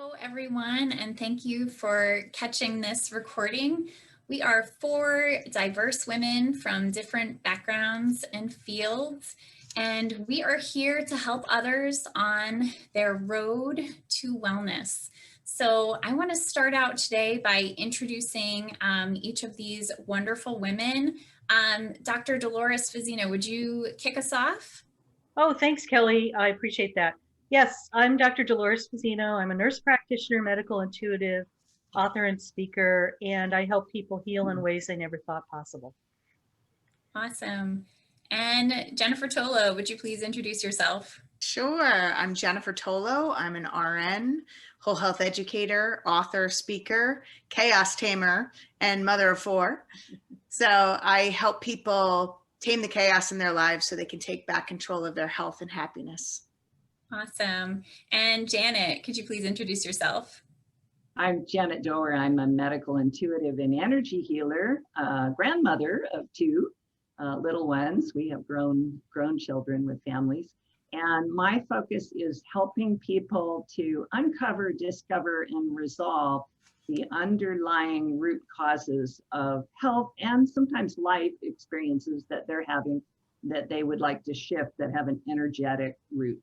Hello, everyone, and thank you for catching this recording. We are four diverse women from different backgrounds and fields, and we are here to help others on their road to wellness. So I want to start out today by introducing each of these wonderful women. Dr. Dolores Fazzino, would you kick us off? Oh, thanks, Kelly. I appreciate that. Yes, I'm Dr. Dolores Fazzino. I'm a nurse practitioner, medical intuitive, author, and speaker, and I help people heal in ways they never thought possible. Awesome. And Jennifer Tolo, would you please introduce yourself? Sure. I'm Jennifer Tolo. I'm an RN, whole health educator, author, speaker, chaos tamer, and mother of four. So I help people tame the chaos in their lives so they can take back control of their health and happiness. Awesome. And Janet, could you please introduce yourself? I'm Janet Doer. I'm a medical intuitive and energy healer, grandmother of two little ones. We have grown children with families. And my focus is helping people to uncover, discover, and resolve the underlying root causes of health and sometimes life experiences that they're having that they would like to shift that have an energetic root.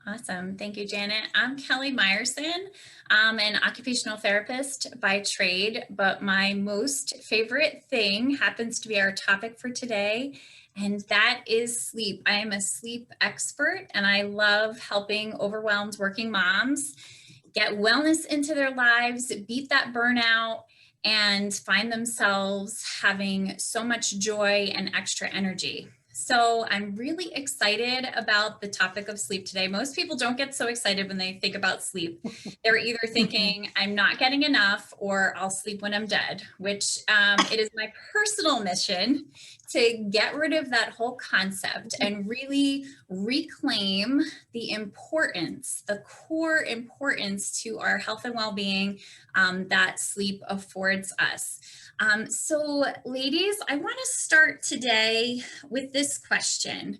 Awesome. Thank you, Janet. I'm Kelly Meyerson. I'm an occupational therapist by trade, but my most favorite thing happens to be our topic for today, and that is sleep. I am a sleep expert, and I love helping overwhelmed working moms get wellness into their lives, beat that burnout, and find themselves having so much joy and extra energy. So I'm really excited about the topic of sleep today. Most people don't get so excited when they think about sleep. They're either thinking, I'm not getting enough, or I'll sleep when I'm dead, which it is my personal mission to get rid of that whole concept and really reclaim the importance, the core importance to our health and well-being that sleep affords us. So ladies, I want to start today with this question.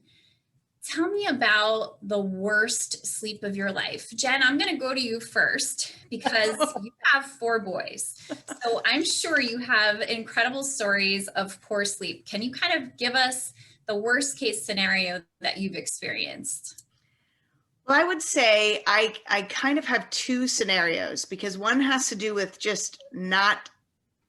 Tell me about the worst sleep of your life. Jen, I'm going to go to you first because you have four boys. So I'm sure you have incredible stories of poor sleep. Can you kind of give us the worst case scenario that you've experienced? Well, I would say I kind of have two scenarios because one has to do with just not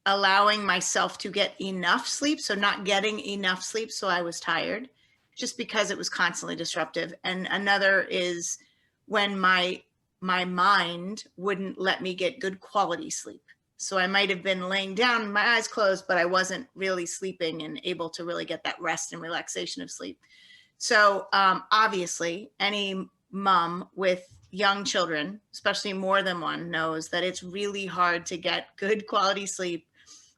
allowing myself to get enough sleep. So not getting enough sleep. So I was tired just because it was constantly disruptive. And another is when my mind wouldn't let me get good quality sleep. So I might have been laying down, my eyes closed, but I wasn't really sleeping and able to really get that rest and relaxation of sleep. So obviously any mom with young children, especially more than one, knows that it's really hard to get good quality sleep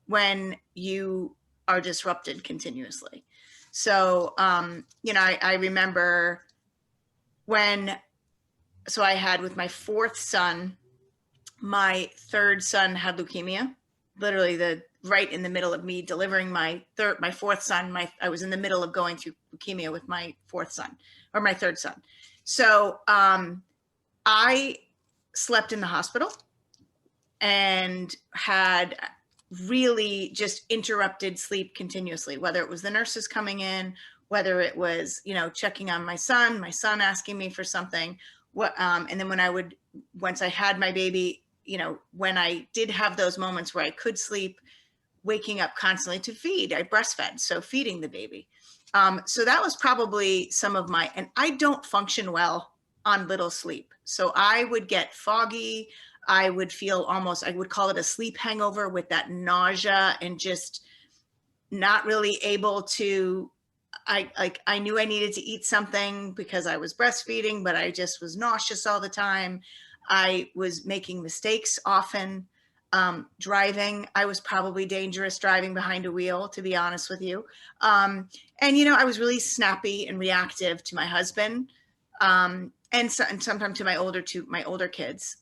when you are disrupted continuously. So, I remember so I had with my fourth son, my third son had leukemia, literally right in the middle of me delivering my fourth son. I was in the middle of going through leukemia with my fourth son or my third son. So I slept in the hospital and had really just interrupted sleep continuously, whether it was the nurses coming in, whether it was, checking on my son asking me for something, and then once I had my baby, when I did have those moments where I could sleep, waking up constantly to feed, I breastfed, so feeding the baby. So that was probably and I don't function well on little sleep. So I would get foggy. I would feel I would call it a sleep hangover with that nausea and just not really able to, I knew I needed to eat something because I was breastfeeding, but I just was nauseous all the time. I was making mistakes often. Driving, I was probably dangerous driving behind a wheel, to be honest with you. And I was really snappy and reactive to my husband. And sometimes to my older kids.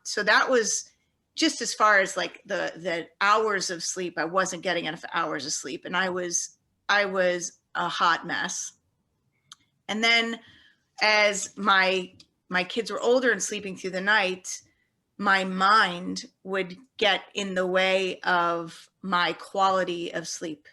So that was just as far as like the hours of sleep. I wasn't getting enough hours of sleep, and I was a hot mess. And then as my kids were older and sleeping through the night, my mind would get in the way of my quality of sleep.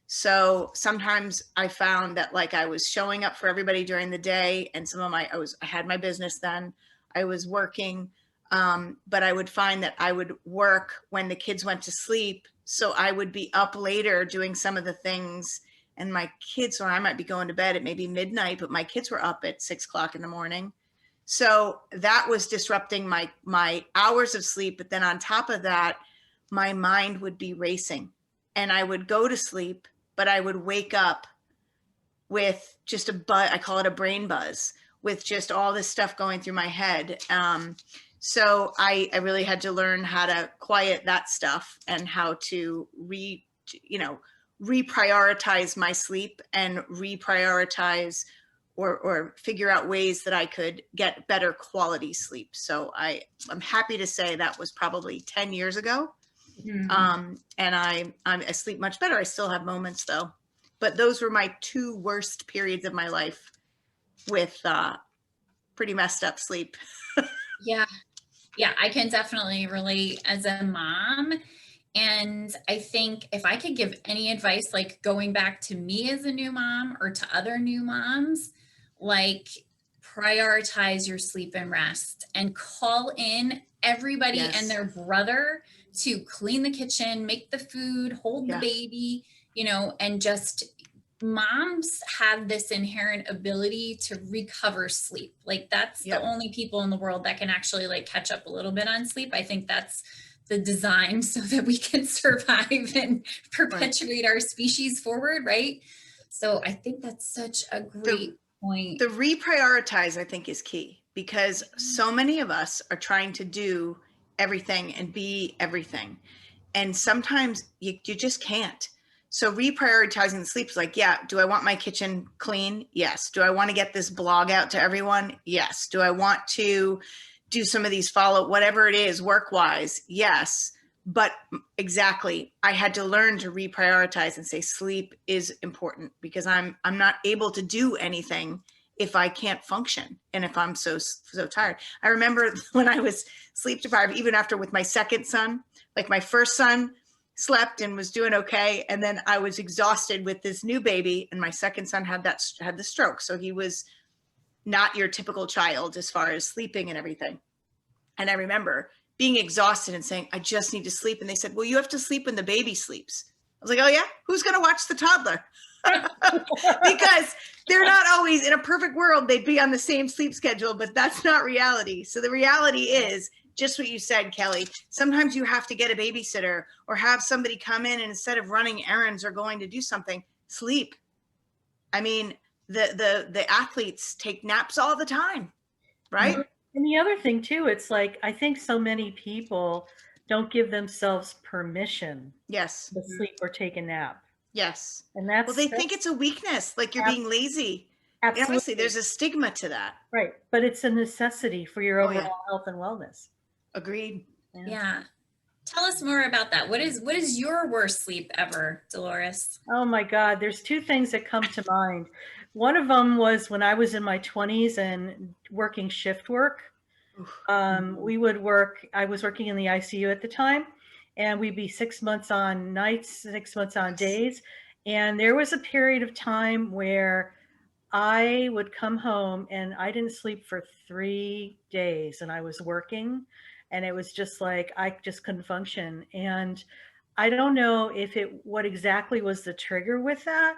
So sometimes I found that like I was showing up for everybody during the day, and I had my business then, I was working, but I would find that I would work when the kids went to sleep. So I would be up later doing some of the things, and my kids, or I might be going to bed at maybe midnight, but my kids were up at 6 o'clock in the morning. So that was disrupting my hours of sleep. But then on top of that, my mind would be racing, and I would go to sleep, but I would wake up with just a buzz. I call it a brain buzz, with just all this stuff going through my head. So I really had to learn how to quiet that stuff, and how to reprioritize my sleep, and reprioritize or figure out ways that I could get better quality sleep. So I'm happy to say that was probably 10 years ago. Mhm. And I sleep much better. I still have moments though, but those were my two worst periods of my life, with pretty messed up sleep. Yeah. Yeah, I can definitely relate as a mom. And I think if I could give any advice, like going back to me as a new mom or to other new moms, like prioritize your sleep and rest, and call in everybody and Yes. their brother to clean the kitchen, make the food, hold the Yeah. baby, and just moms have this inherent ability to recover sleep. Like that's the Yep. only people in the world that can actually like catch up a little bit on sleep. I think that's the design so that we can survive and perpetuate our species forward, right? So I think that's such a great point. The reprioritize, I think, is key, because so many of us are trying to do everything and be everything. And sometimes you just can't. So reprioritizing the sleep is like, yeah, do I want my kitchen clean? Yes. Do I want to get this blog out to everyone? Yes. Do I want to do some of these whatever it is, work-wise? Yes. But exactly, I had to learn to reprioritize and say sleep is important, because I'm not able to do anything if I can't function, and if I'm so tired. I remember when I was sleep deprived, even after with my second son. Like my first son slept and was doing okay, and then I was exhausted with this new baby, and my second son had the stroke. So he was not your typical child as far as sleeping and everything. And I remember being exhausted and saying, I just need to sleep. And they said, well, you have to sleep when the baby sleeps. I was like, oh yeah, who's going to watch the toddler? Because they're not always, in a perfect world, they'd be on the same sleep schedule, but that's not reality. So the reality is just what you said, Kelly. Sometimes you have to get a babysitter or have somebody come in, and instead of running errands or going to do something, sleep. I mean, the athletes take naps all the time, right? And the other thing too, it's like, I think so many people don't give themselves permission Yes. to sleep or take a nap. Yes. And that's, well, they think it's a weakness, like you're being lazy. absolutely. Obviously, there's a stigma to that. Right. But it's a necessity for your Oh, yeah. overall health and wellness. Agreed. Yeah. Tell us more about that. What is your worst sleep ever, Dolores? Oh my God, there's two things that come to mind. One of them was when I was in my 20s and working shift work. We would work, I was working in the ICU at the time, and we'd be 6 months on nights, 6 months on days. And there was a period of time where I would come home and I didn't sleep for 3 days, and I was working, and it was just like, I just couldn't function. And I don't know what exactly was the trigger with that,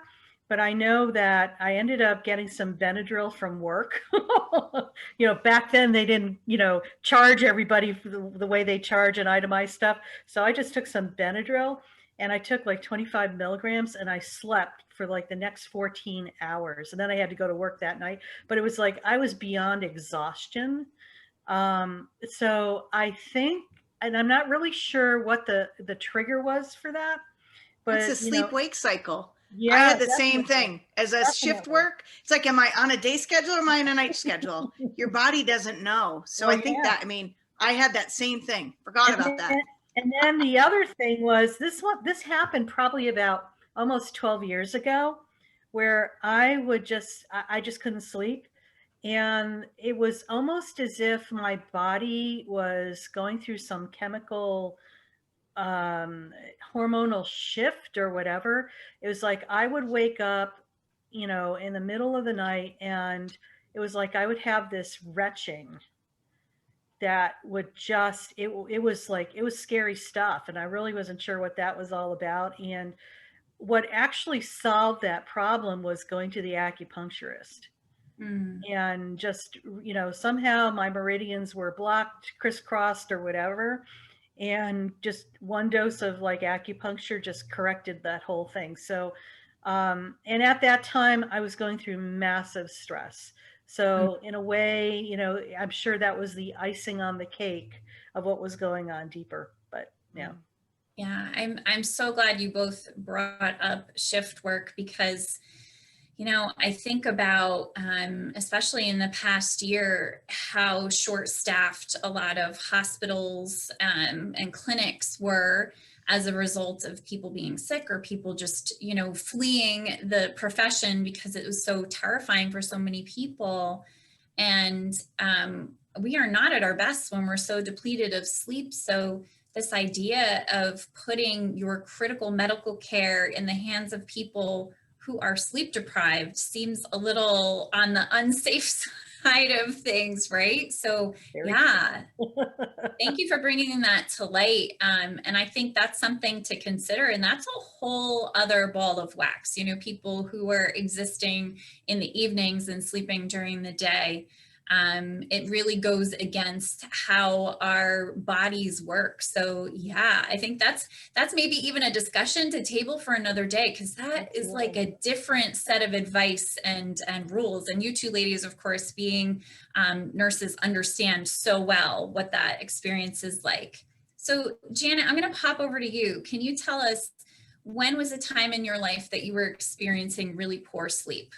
but I know that I ended up getting some Benadryl from work. Back then they didn't, charge everybody for the way they charge and itemize stuff. So I just took some Benadryl, and I took like 25 milligrams, and I slept for like the next 14 hours. And then I had to go to work that night, but it was like, I was beyond exhaustion. So I think, and I'm not really sure what the trigger was for that, but it's a sleep-wake cycle. Yeah, I had the same thing as a shift Definitely. work. It's like, am I on a day schedule or am I on a night schedule? Your body doesn't know. So Well, I think yeah. I had that same thing. Forgot about that. And then the other thing was this happened probably about almost 12 years ago, where I just couldn't sleep. And it was almost as if my body was going through some chemical um hormonal shift or whatever. It was like I would wake up, in the middle of the night, and it was like I would have this retching that would just it was like it was scary stuff, and I really wasn't sure what that was all about. And what actually solved that problem was going to the acupuncturist. Mm. And just, somehow my meridians were blocked, crisscrossed, or whatever. And just one dose of like acupuncture just corrected that whole thing. So, and at that time, I was going through massive stress. So, in a way, I'm sure that was the icing on the cake of what was going on deeper. But yeah. Yeah, I'm so glad you both brought up shift work because, I think about, especially in the past year, how short-staffed a lot of hospitals and clinics were as a result of people being sick or people just, fleeing the profession because it was so terrifying for so many people. And we are not at our best when we're so depleted of sleep. So this idea of putting your critical medical care in the hands of people who are sleep deprived seems a little on the unsafe side of things, right? So yeah, thank you for bringing that to light. And I think that's something to consider. And that's a whole other ball of wax, people who are existing in the evenings and sleeping during the day. It really goes against how our bodies work. So yeah, I think that's maybe even a discussion to table for another day, because that is like a different set of advice and rules. And you two ladies, of course, being nurses, understand so well what that experience is like. So Janet, I'm going to pop over to you. Can you tell us, when was a time in your life that you were experiencing really poor sleep?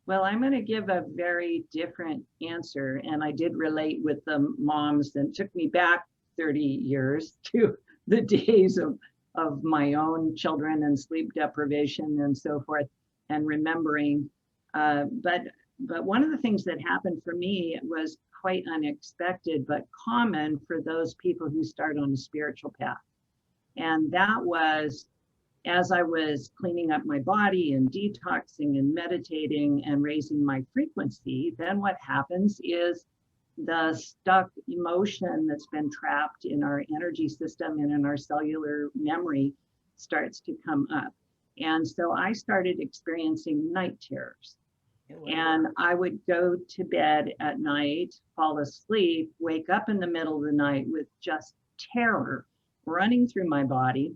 Well, I'm going to give a very different answer. And I did relate with the moms that took me back 30 years to the days of my own children and sleep deprivation and so forth, and remembering. But one of the things that happened for me was quite unexpected, but common for those people who start on a spiritual path. And that was, as I was cleaning up my body and detoxing and meditating and raising my frequency, then what happens is the stuck emotion that's been trapped in our energy system and in our cellular memory starts to come up. And so I started experiencing night terrors. And I would go to bed at night, fall asleep, wake up in the middle of the night with just terror running through my body.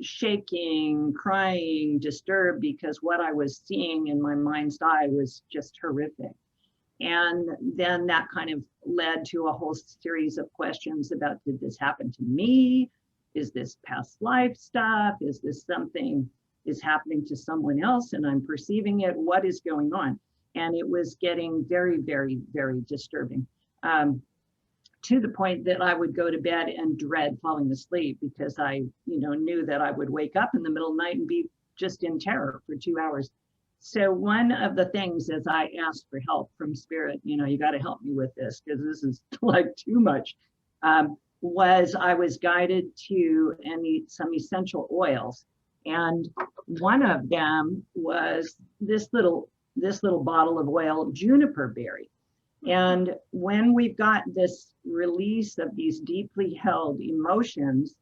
Shaking, crying, disturbed, because what I was seeing in my mind's eye was just horrific. And then that kind of led to a whole series of questions about, did this happen to me? Is this past life stuff? Is this something is happening to someone else and I'm perceiving it? What is going on? And it was getting very, very, very disturbing. To the point that I would go to bed and dread falling asleep because I, knew that I would wake up in the middle of the night and be just in terror for 2 hours. So one of the things, as I asked for help from Spirit, you got to help me with this because this is like too much, was I was guided to some essential oils. And one of them was this little bottle of oil, juniper berry. And when we've got this release of these deeply held emotions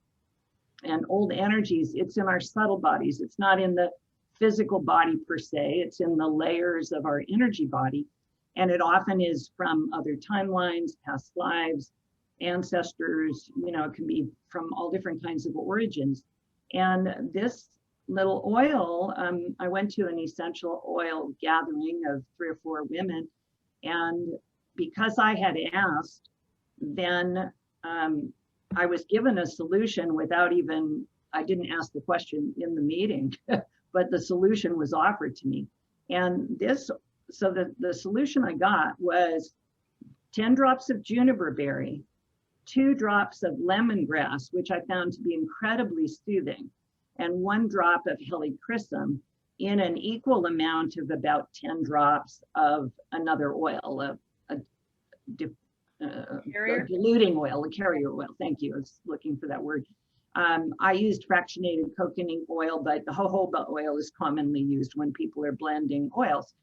and old energies, it's in our subtle bodies. It's not in the physical body per se. It's in the layers of our energy body. And it often is from other timelines, past lives, ancestors, it can be from all different kinds of origins. And this little oil, I went to an essential oil gathering of 3 or 4 women. And because I had asked, then I was given a solution without even, I didn't ask the question in the meeting, but the solution was offered to me. And so the solution I got was 10 drops of juniper berry, 2 drops of lemongrass, which I found to be incredibly soothing, and 1 drop of helichrysum in an equal amount of about 10 drops of another oil, a Carrier? diluting oil, a carrier oil. Thank you. I was looking for that word. I used fractionated coconut oil, but the jojoba oil is commonly used when people are blending oils.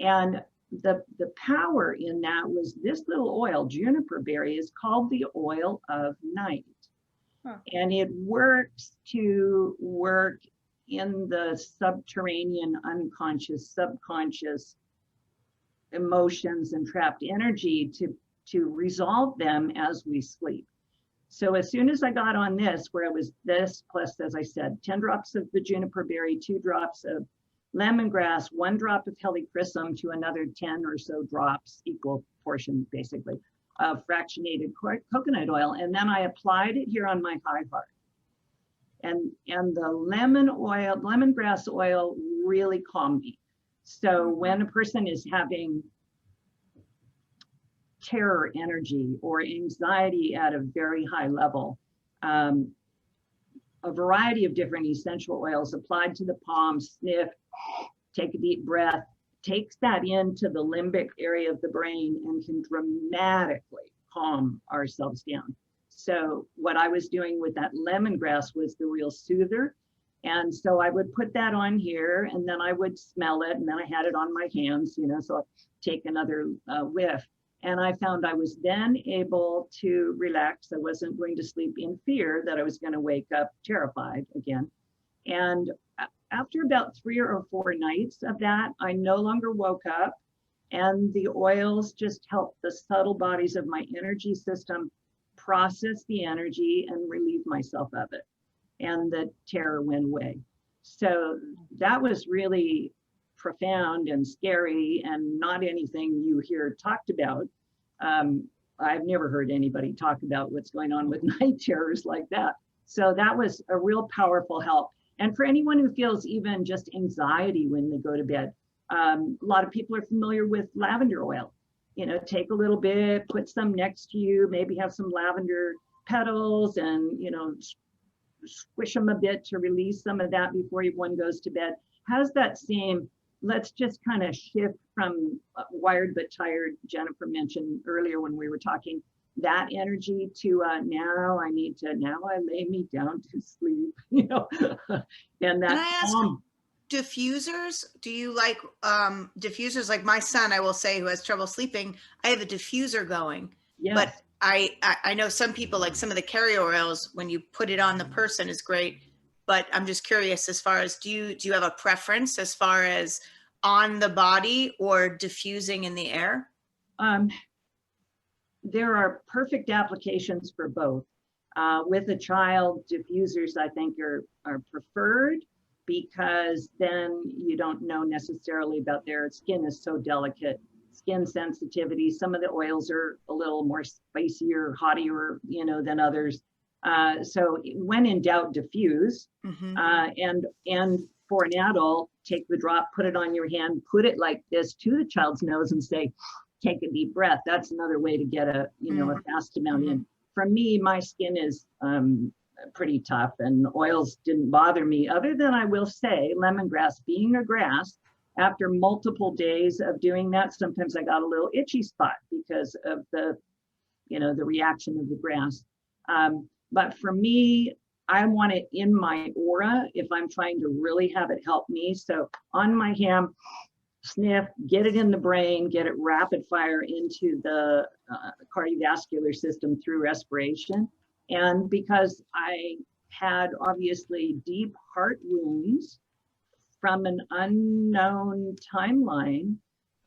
And the power in that was this little oil, juniper berry, is called the oil of night. Huh. And it works to work in the subterranean, unconscious, subconscious emotions and trapped energy to resolve them as we sleep. So as soon as I got on this, where it was this plus, as I said, 10 drops of the juniper berry, 2 drops of lemongrass, 1 drop of helichrysum to another 10 or so drops, equal portion basically, of fractionated coconut oil. And then I applied it here on my high heart. And the lemongrass oil really calmed me. So when a person is having terror energy or anxiety at a very high level, a variety of different essential oils applied to the palm, sniff, take a deep breath, takes that into the limbic area of the brain and can dramatically calm ourselves down. So what I was doing with that lemongrass was the real soother. And so I would put that on here and then I would smell it and then I had it on my hands, you know, so I'd take another whiff. And I found I was then able to relax. I wasn't going to sleep in fear that I was going to wake up terrified again. And after about 3 or 4 nights of that, I no longer woke up, and the oils just helped the subtle bodies of my energy system process the energy and relieve myself of it. And the terror went away. So that was really profound and scary and not anything you hear talked about. I've never heard anybody talk about what's going on with night terrors like that. So that was a real powerful help. And for anyone who feels even just anxiety when they go to bed, a lot of people are familiar with lavender oil. You know, take a little bit, put some next to you, maybe have some lavender petals and, you know, squish them a bit to release some of that before one goes to bed. Has that same, let's just kind of shift from wired but tired, Jennifer mentioned earlier when we were talking, that energy to now I lay me down to sleep, you know. And that Can I ask, diffusers? Do you like diffusers? Like my son, I will say, who has trouble sleeping, I have a diffuser going. yes. But I know some people, like some of the carrier oils, when you put it on the person is great. But I'm just curious, as far as, do you have a preference as far as on the body or diffusing in the air? There are perfect applications for both. With a child, diffusers I think are preferred because then you don't know necessarily about their skin is so delicate, skin sensitivity. Some of the oils are a little more spicier, hotter, you know, than others. So when in doubt, diffuse. Mm-hmm. And for an adult, take the drop, put it on your hand, put it like this to the child's nose and say, take a deep breath. That's another way to get a, you know, a fast amount in. For me, my skin is pretty tough and oils didn't bother me, other than I will say lemongrass being a grass, after multiple days of doing that, sometimes I got a little itchy spot because of the, you know, the reaction of the grass. But for me, I want it in my aura if I'm trying to really have it help me. So on my hand, sniff, get it in the brain, get it rapid fire into the cardiovascular system through respiration. And because I had obviously deep heart wounds from an unknown timeline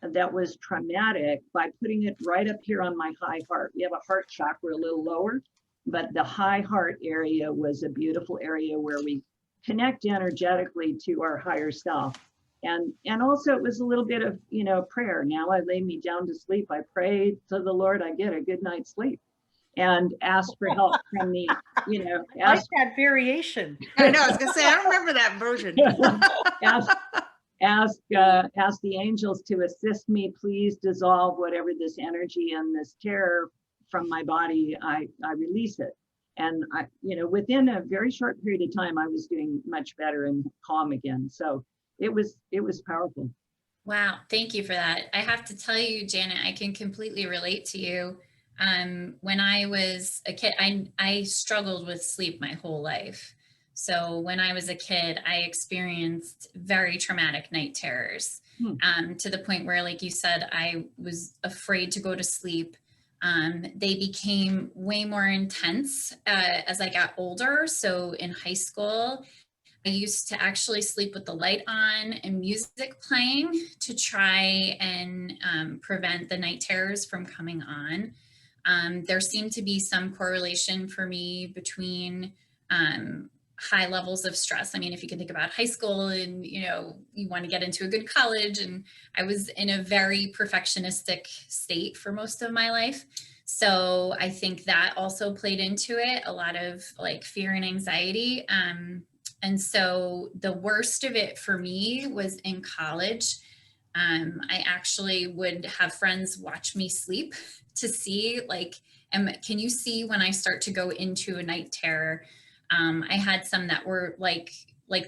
that was traumatic, by putting it right up here on my high heart. We have a heart chakra a little lower, but the high heart area was a beautiful area where we connect energetically to our higher self. And also it was a little bit of, you know, prayer. Now I lay me down to sleep. I pray to the Lord I get a good night's sleep and ask for help from the, you know. I like that variation. I know, I was gonna say, I don't remember that version. ask the angels to assist me, please dissolve whatever this energy and this terror from my body, I release it. And I, you know, within a very short period of time, I was doing much better and calm again. So it was powerful. Wow, thank you for that. I have to tell you, Janet, I can completely relate to you. When I was a kid, I struggled with sleep my whole life. So when I was a kid, I experienced very traumatic night terrors, to the point where, like you said, I was afraid to go to sleep. They became way more intense as I got older. So in high school, I used to actually sleep with the light on and music playing to try and prevent the night terrors from coming on. There seemed to be some correlation for me between high levels of stress. I mean, if you can think about high school and, you want to get into a good college, and I was in a very perfectionistic state for most of my life. So I think that also played into it, a lot of like fear and anxiety. And so the worst of it for me was in college. I actually would have friends watch me sleep to see, like, can you see when I start to go into a night terror? I had some that were like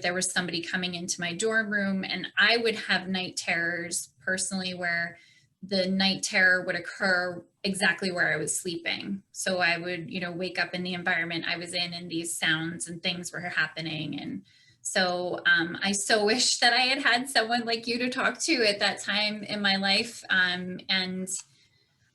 there was somebody coming into my dorm room, and I would have night terrors personally where the night terror would occur exactly where I was sleeping. So I would, wake up in the environment I was in, and these sounds and things were happening. And so I so wish that I had had someone like you to talk to at that time in my life.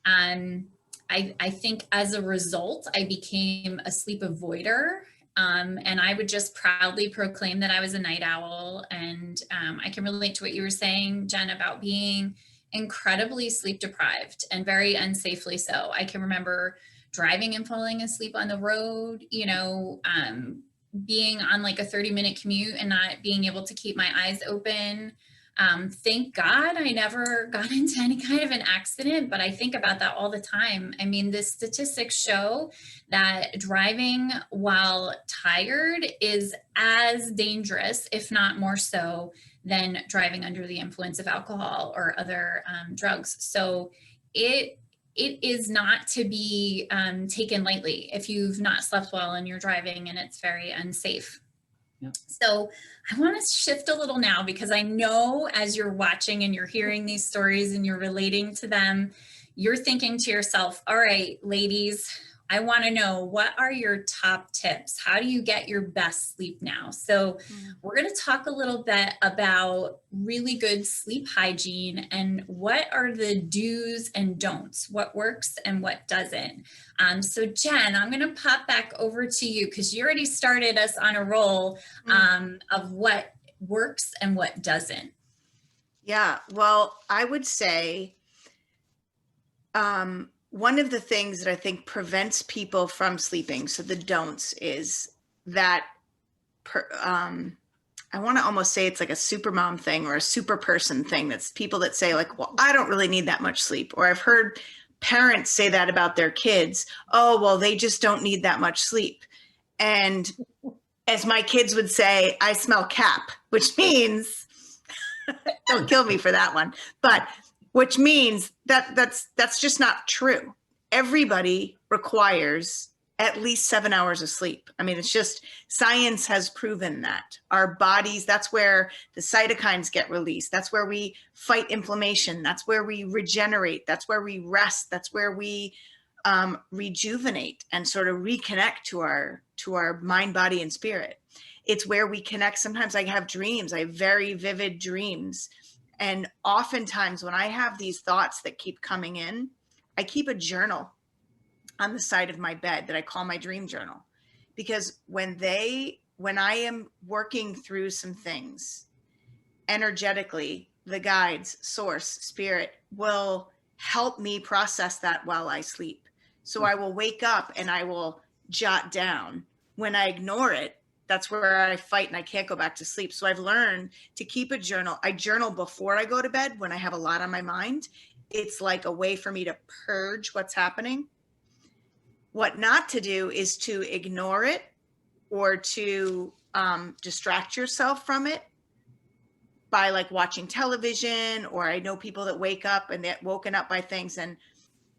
I think as a result, I became a sleep avoider. And I would just proudly proclaim that I was a night owl. And I can relate to what you were saying, Jen, about being incredibly sleep deprived and very unsafely so. I can remember driving and falling asleep on the road, being on like a 30-minute commute and not being able to keep my eyes open. Thank God I never got into any kind of an accident, but I think about that all the time. I mean, the statistics show that driving while tired is as dangerous, if not more so, than driving under the influence of alcohol or other drugs. So it is not to be taken lightly if you've not slept well and you're driving, and it's very unsafe. Yeah. So I want to shift a little now, because I know as you're watching and you're hearing these stories and you're relating to them, you're thinking to yourself, all right, ladies, I want to know, what are your top tips? How do you get your best sleep now? So we're going to talk a little bit about really good sleep hygiene and what are the do's and don'ts, what works and what doesn't. So Jen, I'm going to pop back over to you, because you already started us on a roll of what works and what doesn't. Yeah, well, I would say one of the things that I think prevents people from sleeping, so the don'ts, is that I want to almost say it's like a super mom thing or a super person thing. That's people that say like, well, I don't really need that much sleep. Or I've heard parents say that about their kids. Oh, well, they just don't need that much sleep. And as my kids would say, I smell cap, which means, don't kill me for that one, but which means that that's just not true. Everybody requires at least 7 hours of sleep. I mean, it's just, science has proven that our bodies, that's where the cytokines get released. That's where we fight inflammation. That's where we regenerate. That's where we rest. That's where we rejuvenate and sort of reconnect to our mind, body, and spirit. It's where we connect. Sometimes I have dreams. I have very vivid dreams. And oftentimes when I have these thoughts that keep coming in, I keep a journal on the side of my bed that I call my dream journal. Because when I am working through some things energetically, the guides, source, spirit will help me process that while I sleep. So I will wake up and I will jot down. When I ignore it, that's where I fight and I can't go back to sleep. So I've learned to keep a journal. I journal before I go to bed when I have a lot on my mind. It's like a way for me to purge what's happening. What not to do is to ignore it or to distract yourself from it by like watching television. Or I know people that wake up and they're woken up by things and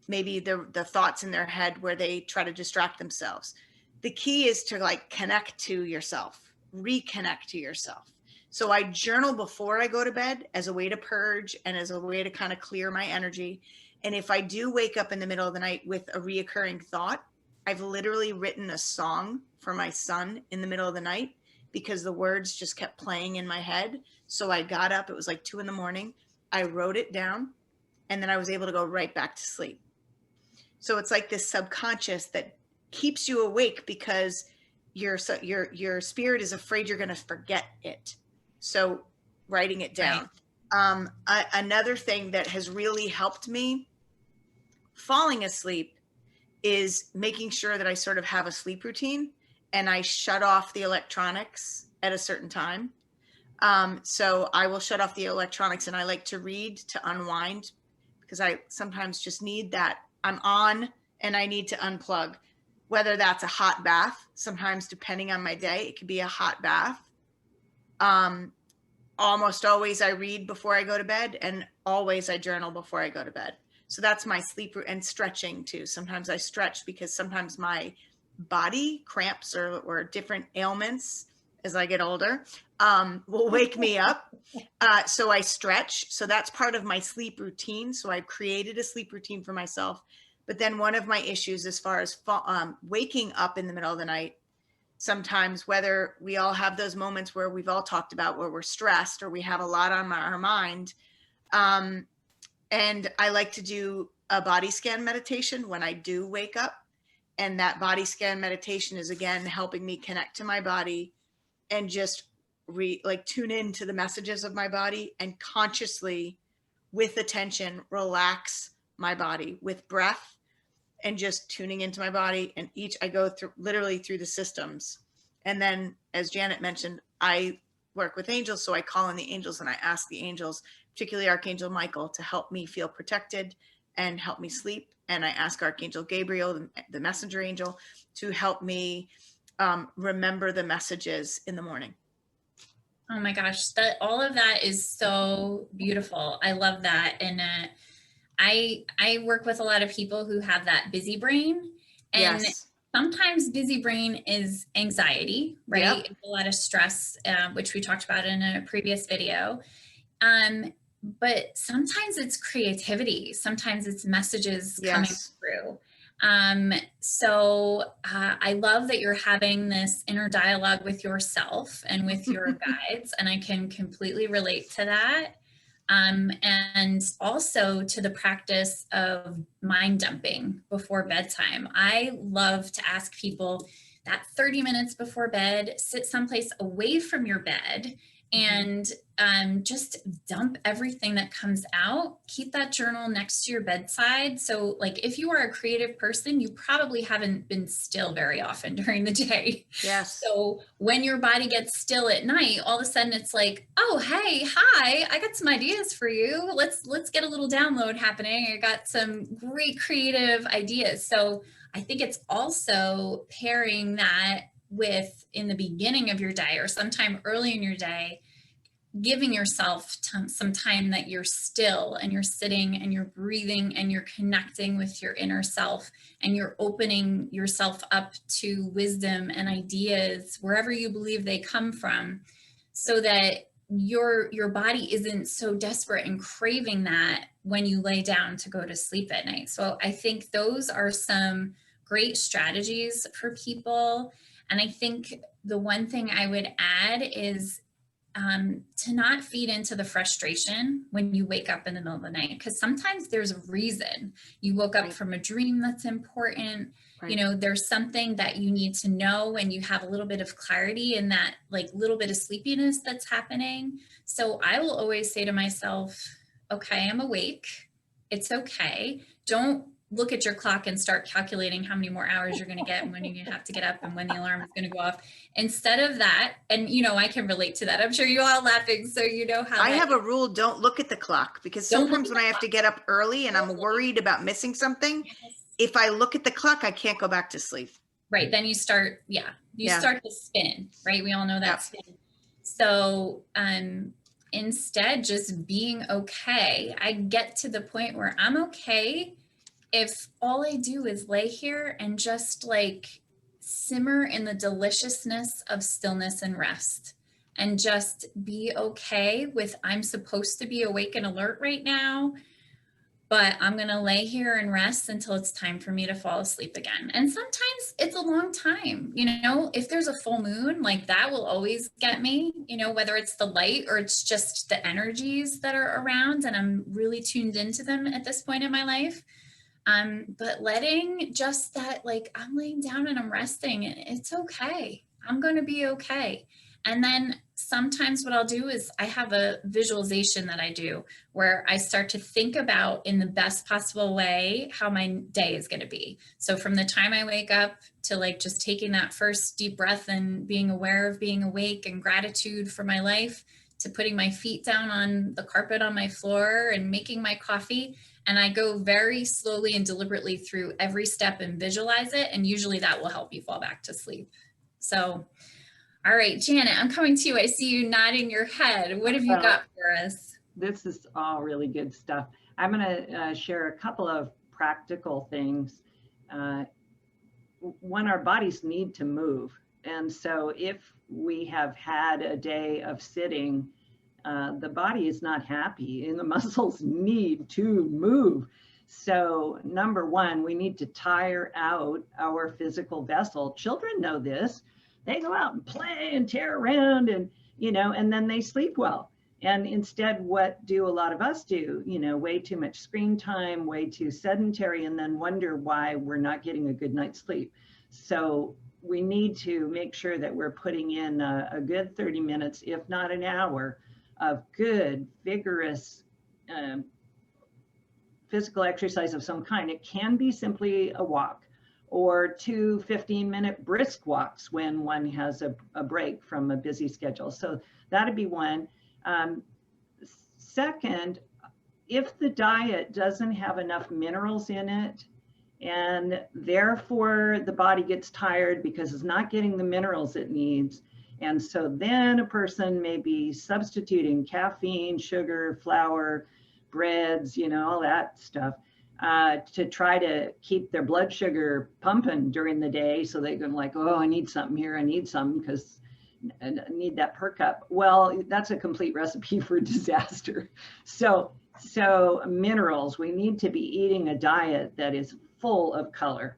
maybe the thoughts in their head where they try to distract themselves. The key is to like connect to yourself, reconnect to yourself. So I journal before I go to bed as a way to purge and as a way to kind of clear my energy. And if I do wake up in the middle of the night with a reoccurring thought, I've literally written a song for my son in the middle of the night because the words just kept playing in my head. So I got up, it was like 2 a.m. I wrote it down, and then I was able to go right back to sleep. So it's like this subconscious that keeps you awake because your spirit is afraid you're going to forget it. So writing it down. Another thing that has really helped me falling asleep is making sure that I sort of have a sleep routine and I shut off the electronics at a certain time. So I will shut off the electronics and I like to read to unwind because I sometimes just need that. I'm on and I need to unplug, whether that's a hot bath. Sometimes depending on my day, it could be a hot bath. Almost always I read before I go to bed, and always I journal before I go to bed. So that's my sleep and stretching too. Sometimes I stretch because sometimes my body cramps or different ailments as I get older will wake me up. So I stretch. So that's part of my sleep routine. So I've created a sleep routine for myself. But then one of my issues as far as waking up in the middle of the night, sometimes, whether we all have those moments where we've all talked about where we're stressed or we have a lot on our mind. And I like to do a body scan meditation when I do wake up. And that body scan meditation is, again, helping me connect to my body and just tune into the messages of my body and consciously, with attention, relax my body with breath and just tuning into my body. And I go through literally through the systems. And then, as Janet mentioned, I work with angels. So I call in the angels and I ask the angels, particularly Archangel Michael, to help me feel protected and help me sleep. And I ask Archangel Gabriel, the messenger angel, to help me remember the messages in the morning. Oh my gosh, that all of that is so beautiful. I love that. And I work with a lot of people who have that busy brain, and Yes. sometimes busy brain is anxiety, right? Yep. It's a lot of stress, which we talked about in a previous video. But sometimes it's creativity. Sometimes it's messages coming through. So I love that you're having this inner dialogue with yourself and with your guides, and I can completely relate to that. And also to the practice of mind dumping before bedtime. I love to ask people that 30 minutes before bed, sit someplace away from your bed and just dump everything that comes out. Keep that journal next to your bedside. So like if you are a creative person, you probably haven't been still very often during the day. Yes. So when your body gets still at night, all of a sudden it's like, oh, hey, hi, I got some ideas for you. Let's get a little download happening. I got some great creative ideas. So I think it's also pairing that with, in the beginning of your day or sometime early in your day, giving yourself some time that you're still and you're sitting and you're breathing and you're connecting with your inner self and you're opening yourself up to wisdom and ideas wherever you believe they come from, so that your body isn't so desperate and craving that when you lay down to go to sleep at night. So I think those are some great strategies for people. And I think the one thing I would add is to not feed into the frustration when you wake up in the middle of the night, because sometimes there's a reason. You woke up from a dream that's important. Right. You know, there's something that you need to know, and you have a little bit of clarity in that, like little bit of sleepiness that's happening. So I will always say to myself, okay, I'm awake. It's okay. Don't look at your clock and start calculating how many more hours you're going to get and when you're going to have to get up and when the alarm is going to go off. Instead of that, and you know, I can relate to that. I'm sure you all laughing, so you know how I have a rule, don't look at the clock, because sometimes when I have to get up early and I'm worried about missing something, if I look at the clock, I can't go back to sleep. Right, then you start, start to spin, right? We all know that spin. So instead, just being okay. I get to the point where I'm okay if all I do is lay here and just like simmer in the deliciousness of stillness and rest. and just be okay with, I'm supposed to be awake and alert right now, but I'm going to lay here and rest until it's time for me to fall asleep again. And sometimes it's a long time, if there's a full moon, like that will always get me, whether it's the light or it's just the energies that are around and I'm really tuned into them at this point in my life. But letting just that, like, I'm laying down and I'm resting, it's okay. I'm going to be okay. And then sometimes what I'll do is I have a visualization that I do where I start to think about in the best possible way how my day is going to be. So from the time I wake up to like just taking that first deep breath and being aware of being awake and gratitude for my life, to putting my feet down on the carpet on my floor and making my coffee. And I go very slowly and deliberately through every step and visualize it. And usually that will help you fall back to sleep. So, all right, Janet, I'm coming to you. I see you nodding your head. What have you got for us? This is all really good stuff. I'm going to share a couple of practical things. One, our bodies need to move. And so if we have had a day of sitting, the body is not happy and the muscles need to move. So number one, we need to tire out our physical vessel. Children know this. They go out and play and tear around and, and then they sleep well. And instead, what do a lot of us do? Way too much screen time, way too sedentary, and then wonder why we're not getting a good night's sleep. So we need to make sure that we're putting in a good 30 minutes, if not an hour, of good, vigorous physical exercise of some kind. It can be simply a walk or 2 15-minute brisk walks when one has a break from a busy schedule. So that'd be one. Second, if the diet doesn't have enough minerals in it, and therefore the body gets tired because it's not getting the minerals it needs, and so then a person may be substituting caffeine, sugar, flour, breads, all that stuff, to try to keep their blood sugar pumping during the day so they can like, oh, I need something here, I need something because I need that perk up. Well, that's a complete recipe for disaster. So minerals, we need to be eating a diet that is full of color.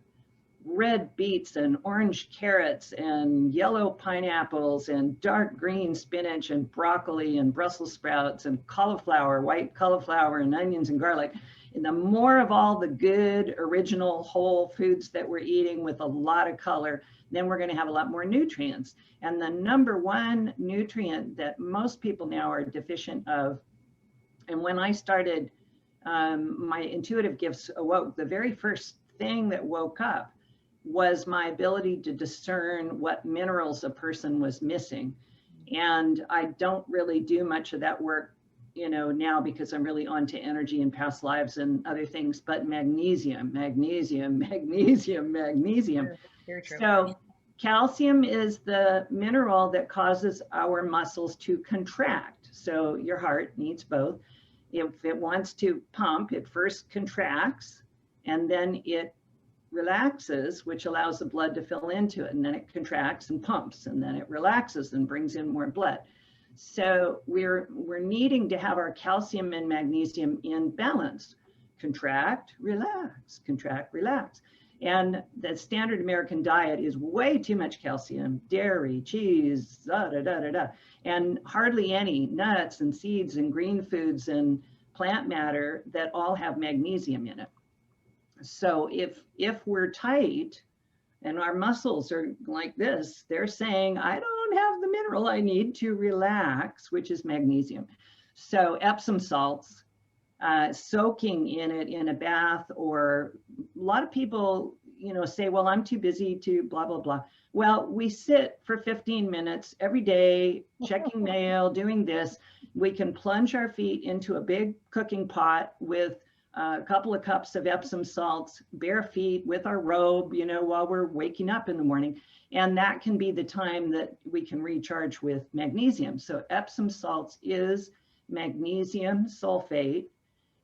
Red beets and orange carrots and yellow pineapples and dark green spinach and broccoli and Brussels sprouts and cauliflower, white cauliflower and onions and garlic. And the more of all the good original whole foods that we're eating with a lot of color, then we're going to have a lot more nutrients. And the number one nutrient that most people now are deficient of, and when I started my intuitive gifts awoke, the very first thing that woke up was my ability to discern what minerals a person was missing. And I don't really do much of that work, now because I'm really on to energy and past lives and other things, but magnesium. Very true. So calcium is the mineral that causes our muscles to contract. So your heart needs both. If it wants to pump, it first contracts and then it relaxes, which allows the blood to fill into it, and then it contracts and pumps, and then it relaxes and brings in more blood. So we're needing to have our calcium and magnesium in balance. Contract, relax, contract, relax. And the standard American diet is way too much calcium, dairy, cheese, and hardly any nuts and seeds and green foods and plant matter that all have magnesium in it. So if we're tight and our muscles are like this, they're saying, I don't have the mineral I need to relax, which is magnesium. So Epsom salts, soaking in it in a bath, or a lot of people, say, well, I'm too busy to blah, blah, blah. Well, we sit for 15 minutes every day, checking mail, doing this. We can plunge our feet into a big cooking pot with a couple of cups of Epsom salts, bare feet with our robe, while we're waking up in the morning. And that can be the time that we can recharge with magnesium. So Epsom salts is magnesium sulfate.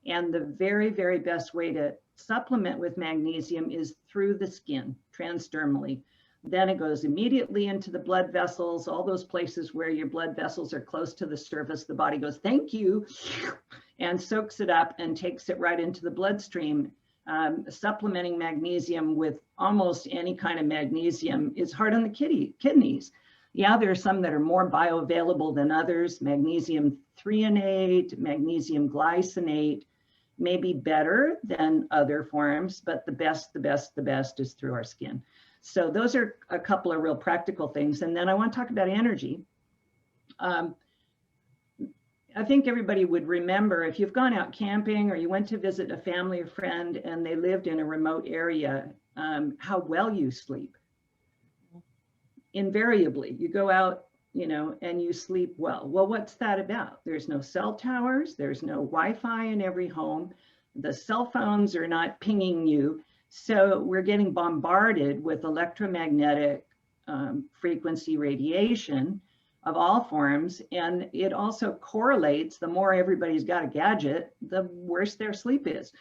And the very, very best way to supplement with magnesium is through the skin, transdermally. Then it goes immediately into the blood vessels, all those places where your blood vessels are close to the surface. The body goes, thank you, and soaks it up and takes it right into the bloodstream. Supplementing magnesium with almost any kind of magnesium is hard on the kidneys. Yeah, there are some that are more bioavailable than others. Magnesium threonate, magnesium glycinate may be better than other forms, but the best is through our skin. So those are a couple of real practical things. And then I want to talk about energy. I think everybody would remember if you've gone out camping or you went to visit a family or friend and they lived in a remote area, how well you sleep. Invariably, you go out, you know, and you sleep well. Well, what's that about? There's no cell towers, there's no Wi-Fi in every home. The cell phones are not pinging you. So we're getting bombarded with electromagnetic frequency radiation of all forms. And it also correlates, the more everybody's got a gadget, the worse their sleep is,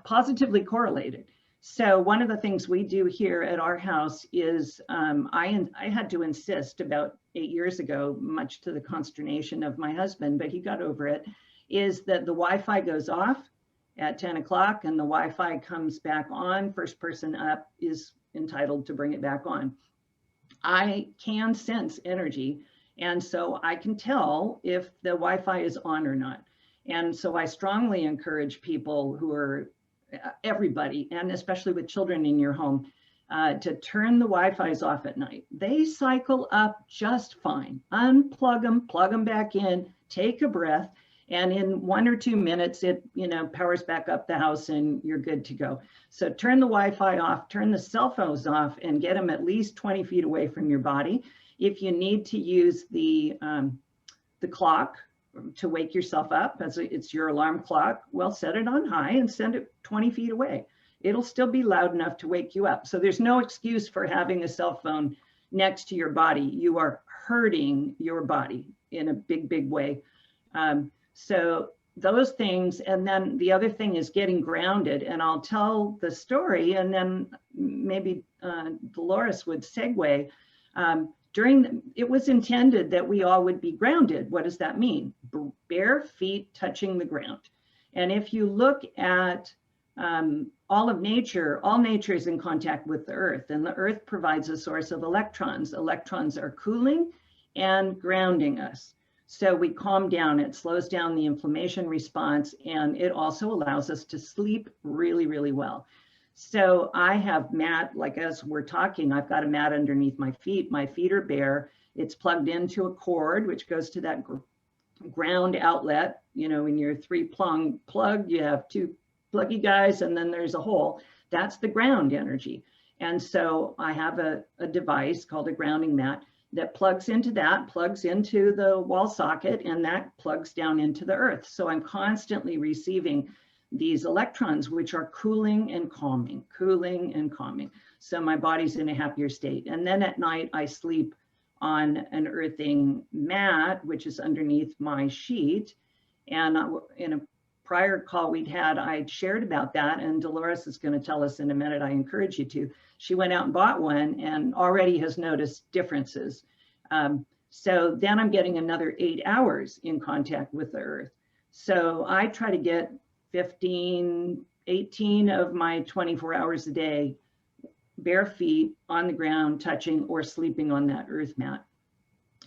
positively correlated. So one of the things we do here at our house is I had to insist about 8 years ago, much to the consternation of my husband, but he got over it, is that the Wi-Fi goes off at 10 o'clock and the Wi-Fi comes back on. First person up is entitled to bring it back on. I can sense energy, and so I can tell if the Wi-Fi is on or not. And so I strongly encourage people who are, everybody, and especially with children in your home, to turn the Wi-Fi's off at night. They cycle up just fine. Unplug them, plug them back in, take a breath, and in 1 or 2 minutes, it, you know, powers back up the house and you're good to go. So turn the Wi-Fi off, turn the cell phones off, and get them at least 20 feet away from your body. If you need to use the clock to wake yourself up, as it's your alarm clock, well, set it on high and send it 20 feet away. It'll still be loud enough to wake you up. So there's no excuse for having a cell phone next to your body. You are hurting your body in a big, big way. So those things, and then the other thing is getting grounded. And I'll tell the story, and then maybe Dolores would segue. It was intended that we all would be grounded. What does that mean? Bare feet touching the ground. And if you look at all of nature, all nature is in contact with the earth, and the earth provides a source of electrons. Electrons are cooling and grounding us. So we calm down, it slows down the inflammation response, and it also allows us to sleep really, really well. So I have mat, like as we're talking, I've got a mat underneath my feet. My feet are bare. It's plugged into a cord, which goes to that ground outlet. You know, in your 3-prong plug, you have 2 pluggy guys, and then there's a hole. That's the ground energy. And so I have a device called a grounding mat that plugs into that, plugs into the wall socket, and that plugs down into the earth. So I'm constantly receiving these electrons, which are cooling and calming, cooling and calming. So my body's in a happier state. And then at night, I sleep on an earthing mat, which is underneath my sheet. And in a prior call we'd had, I shared about that, and Dolores is going to tell us in a minute. I encourage you to. She went out and bought one and already has noticed differences. So then I'm getting another 8 hours in contact with the earth. So I try to get 15, 18 of my 24 hours a day, bare feet on the ground, touching or sleeping on that earth mat.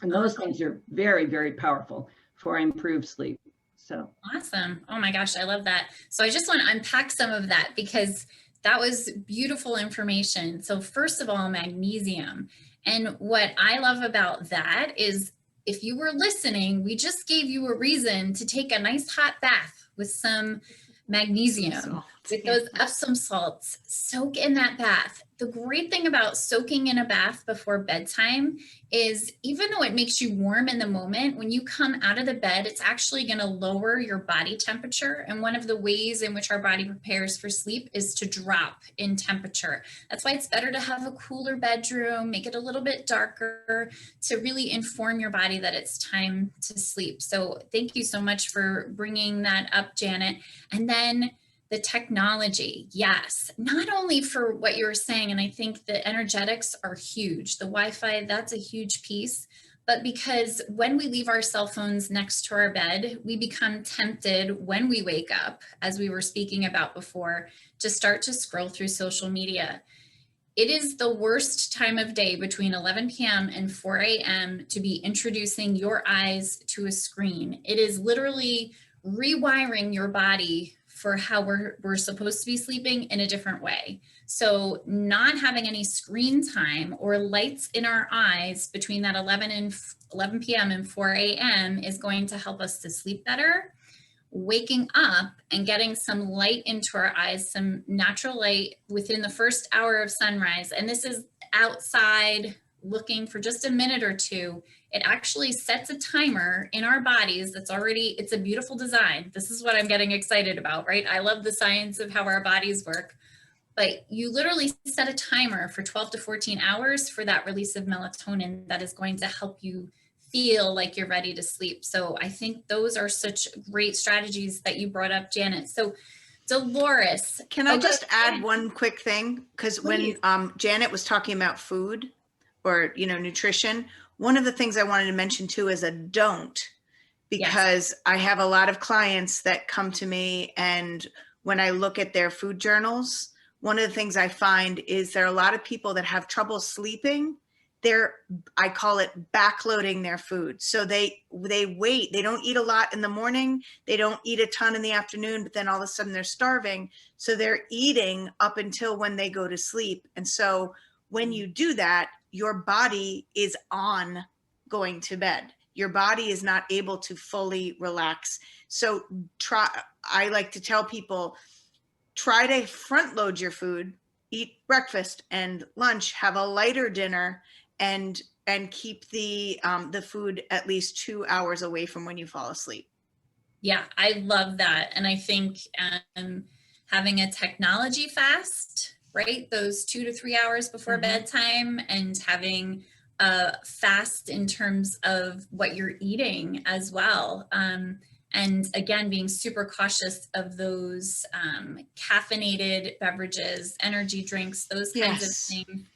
And those things are very, very powerful for improved sleep. So awesome. Oh my gosh, I love that. So I just want to unpack some of that because that was beautiful information. So first of all, magnesium. And what I love about that is if you were listening, we just gave you a reason to take a nice hot bath with some magnesium, with those Epsom salts. Soak in that bath. The great thing about soaking in a bath before bedtime is even though it makes you warm in the moment, when you come out of the bed, it's actually going to lower your body temperature. And one of the ways in which our body prepares for sleep is to drop in temperature. That's why it's better to have a cooler bedroom, make it a little bit darker to really inform your body that it's time to sleep. So thank you so much for bringing that up, Janet. And then The technology, yes. Not only for what you were saying, and I think the energetics are huge. The Wi-Fi, that's a huge piece. But because when we leave our cell phones next to our bed, we become tempted when we wake up, as we were speaking about before, to start to scroll through social media. It is the worst time of day between 11 p.m. and 4 a.m. to be introducing your eyes to a screen. It is literally rewiring your body for how we're supposed to be sleeping in a different way. So not having any screen time or lights in our eyes between that 11 p.m. and 4 a.m. is going to help us to sleep better. Waking up and getting some light into our eyes, some natural light within the first hour of sunrise. And this is outside looking for just a minute or two. It actually sets a timer in our bodies that's already, it's a beautiful design. This is what I'm getting excited about, right? I love the science of how our bodies work. But you literally set a timer for 12 to 14 hours for that release of melatonin that is going to help you feel like you're ready to sleep. So I think those are such great strategies that you brought up, Janet. So Dolores. Can I just add one quick thing? Because when Janet was talking about food or, nutrition, one of the things I wanted to mention too is a don't, because I have a lot of clients that come to me, and when I look at their food journals, one of the things I find is there are a lot of people that have trouble sleeping. I call it backloading their food. So they wait, they don't eat a lot in the morning, they don't eat a ton in the afternoon, but then all of a sudden they're starving. So they're eating up until when they go to sleep. And so when you do that, your body is on going to bed. Your body is not able to fully relax. So I like to tell people, try to front load your food, eat breakfast and lunch, have a lighter dinner, and keep the food at least 2 hours away from when you fall asleep. Yeah, I love that. And I think having a technology fast, right? Those 2 to 3 hours before bedtime, and having a fast in terms of what you're eating as well. And again, being super cautious of those caffeinated beverages, energy drinks, those kinds of things.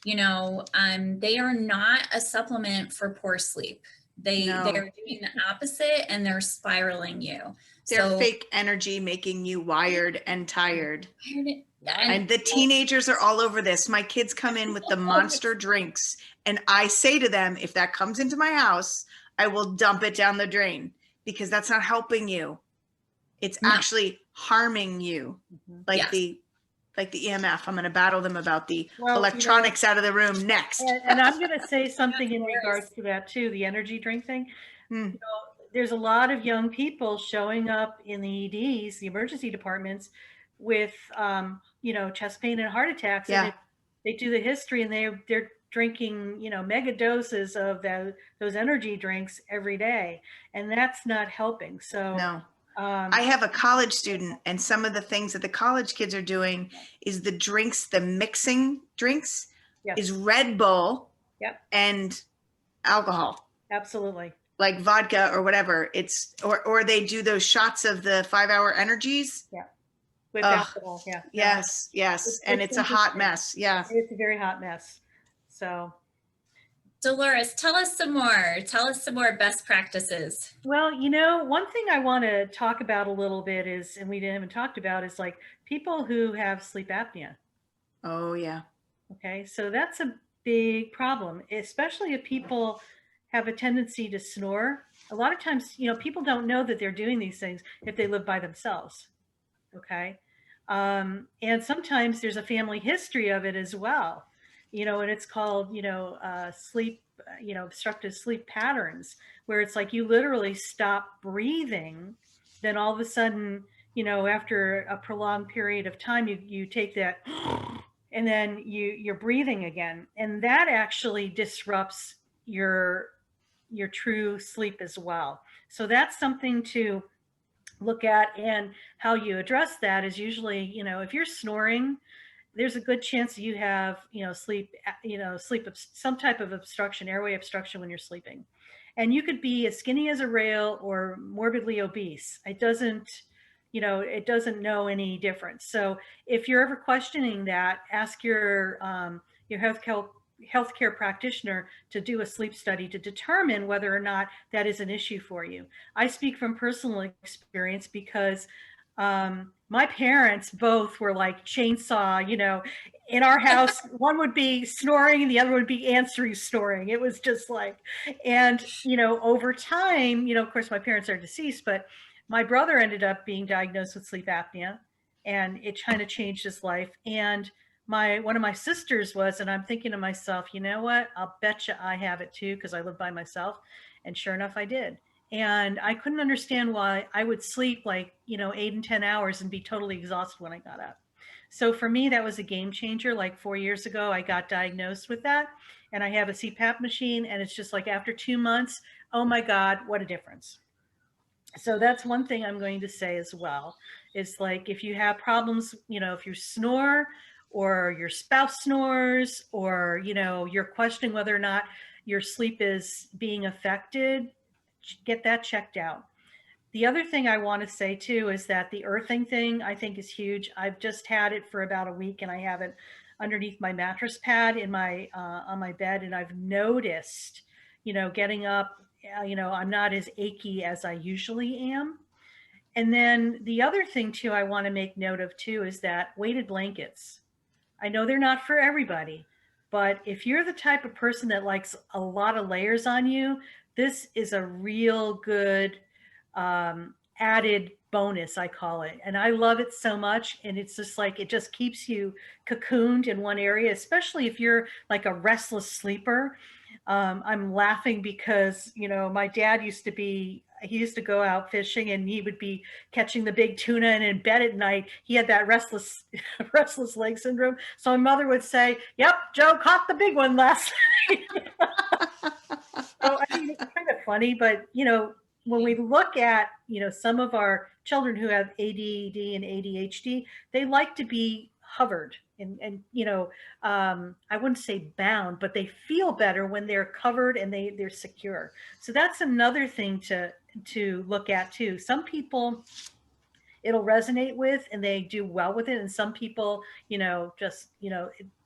They are not a supplement for poor sleep. They're doing the opposite, and they're spiraling you. They're fake energy, making you wired and tired. And the teenagers are all over this. My kids come in with the monster drinks, and I say to them, if that comes into my house, I will dump it down the drain, because that's not helping you. It's actually harming you. Like the EMF. I'm going to battle them about the electronics out of the room next. And I'm going to say something in regards to that too, the energy drink thing. There's a lot of young people showing up in the EDs, the emergency departments, with chest pain and heart attacks. And they do the history, and they're drinking mega doses of those energy drinks every day, and that's not helping. So I have a college student, and some of the things that the college kids are doing is the mixing drinks is Red Bull and alcohol. Absolutely. Like vodka or whatever. Or they do those shots of the 5-hour energies. With alcohol. Yes. It's a hot mess. It's a very hot mess. So Dolores, tell us some more best practices. Well, one thing I want to talk about a little bit is, and we haven't talked about, is like people who have sleep apnea. Oh, yeah. Okay. So that's a big problem, especially if people have a tendency to snore. A lot of times, people don't know that they're doing these things if they live by themselves. Okay. And sometimes there's a family history of it as well. And it's called, sleep, obstructive sleep patterns, where it's like you literally stop breathing. Then all of a sudden, after a prolonged period of time, you take that and then you're breathing again. And that actually disrupts your true sleep as well. So that's something to look at. And how you address that is usually, if you're snoring, there's a good chance you have, sleep, some type of obstruction, airway obstruction when you're sleeping. And you could be as skinny as a rail or morbidly obese. It doesn't, it doesn't know any difference. So if you're ever questioning that, ask your healthcare practitioner to do a sleep study to determine whether or not that is an issue for you. I speak from personal experience because my parents both were like chainsaw, in our house. One would be snoring and the other would be answering snoring. It was just like, and, over time, of course, my parents are deceased, but my brother ended up being diagnosed with sleep apnea, and it kind of changed his life. And one of my sisters was, and I'm thinking to myself, you know what? I'll bet you I have it too, because I live by myself. And sure enough, I did. And I couldn't understand why I would sleep like, 8 and 10 hours and be totally exhausted when I got up. So for me, that was a game changer. Like 4 years ago, I got diagnosed with that. And I have a CPAP machine. And it's just like after 2 months, oh my God, what a difference. So that's one thing I'm going to say as well, is like, if you have problems, if you snore or your spouse snores, or, you're questioning whether or not your sleep is being affected, get that checked out. The other thing I want to say too is that the earthing thing I think is huge. I've just had it for about a week, and I have it underneath my mattress pad in my on my bed, and I've noticed, getting up, I'm not as achy as I usually am. And then the other thing too I want to make note of too is that weighted blankets. I know they're not for everybody, but if you're the type of person that likes a lot of layers on you, this is a real good added bonus, I call it. And I love it so much. And it's just like, it just keeps you cocooned in one area, especially if you're like a restless sleeper. I'm laughing because, my dad he used to go out fishing, and he would be catching the big tuna, and in bed at night, he had that restless leg syndrome. So my mother would say, yep, Joe caught the big one last night. So I mean, it's kind of funny, but when we look at, some of our children who have ADD and ADHD, they like to be hovered and I wouldn't say bound, but they feel better when they're covered and they're secure. So that's another thing to look at too. Some people it'll resonate with and they do well with it. And some people,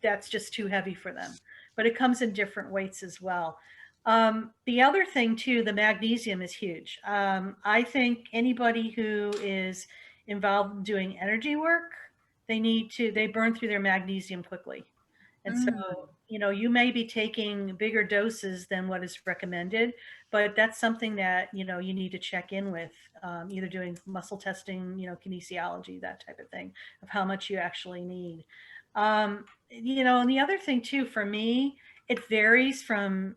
that's just too heavy for them, but it comes in different weights as well. The other thing too, the magnesium is huge. I think anybody who is involved in doing energy work, they burn through their magnesium quickly. And so, you may be taking bigger doses than what is recommended, but that's something that, you need to check in with, either doing muscle testing, kinesiology, that type of thing, of how much you actually need. And the other thing too, for me, it varies from,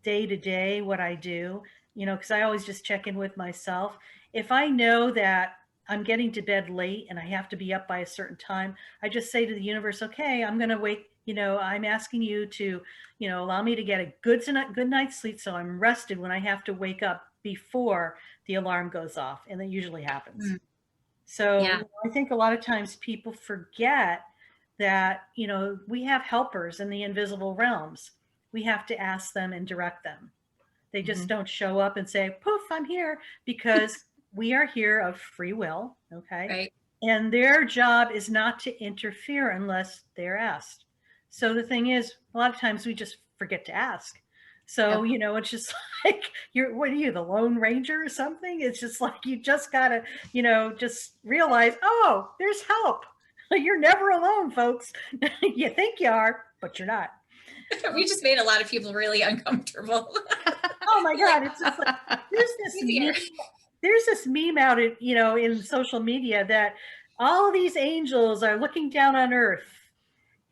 day to day what I do, because I always just check in with myself. If I know that I'm getting to bed late and I have to be up by a certain time, I just say to the universe, okay, I'm going to wake, I'm asking you to, allow me to get a good night's sleep, so I'm rested when I have to wake up before the alarm goes off. And that usually happens. So Yeah. I think a lot of times people forget that, we have helpers in the invisible realms. We have to ask them and direct them. They just don't show up and say, poof, I'm here, because we are here of free will. Okay. Right. And their job is not to interfere unless they're asked. So the thing is, a lot of times we just forget to ask. So, it's just like, what are you, the Lone Ranger or something? It's just like, you just gotta, just realize, oh, there's help. You're never alone, folks. You think you are, but you're not. We just made a lot of people really uncomfortable. Oh my God. It's just like, there's this meme out in social media that all these angels are looking down on earth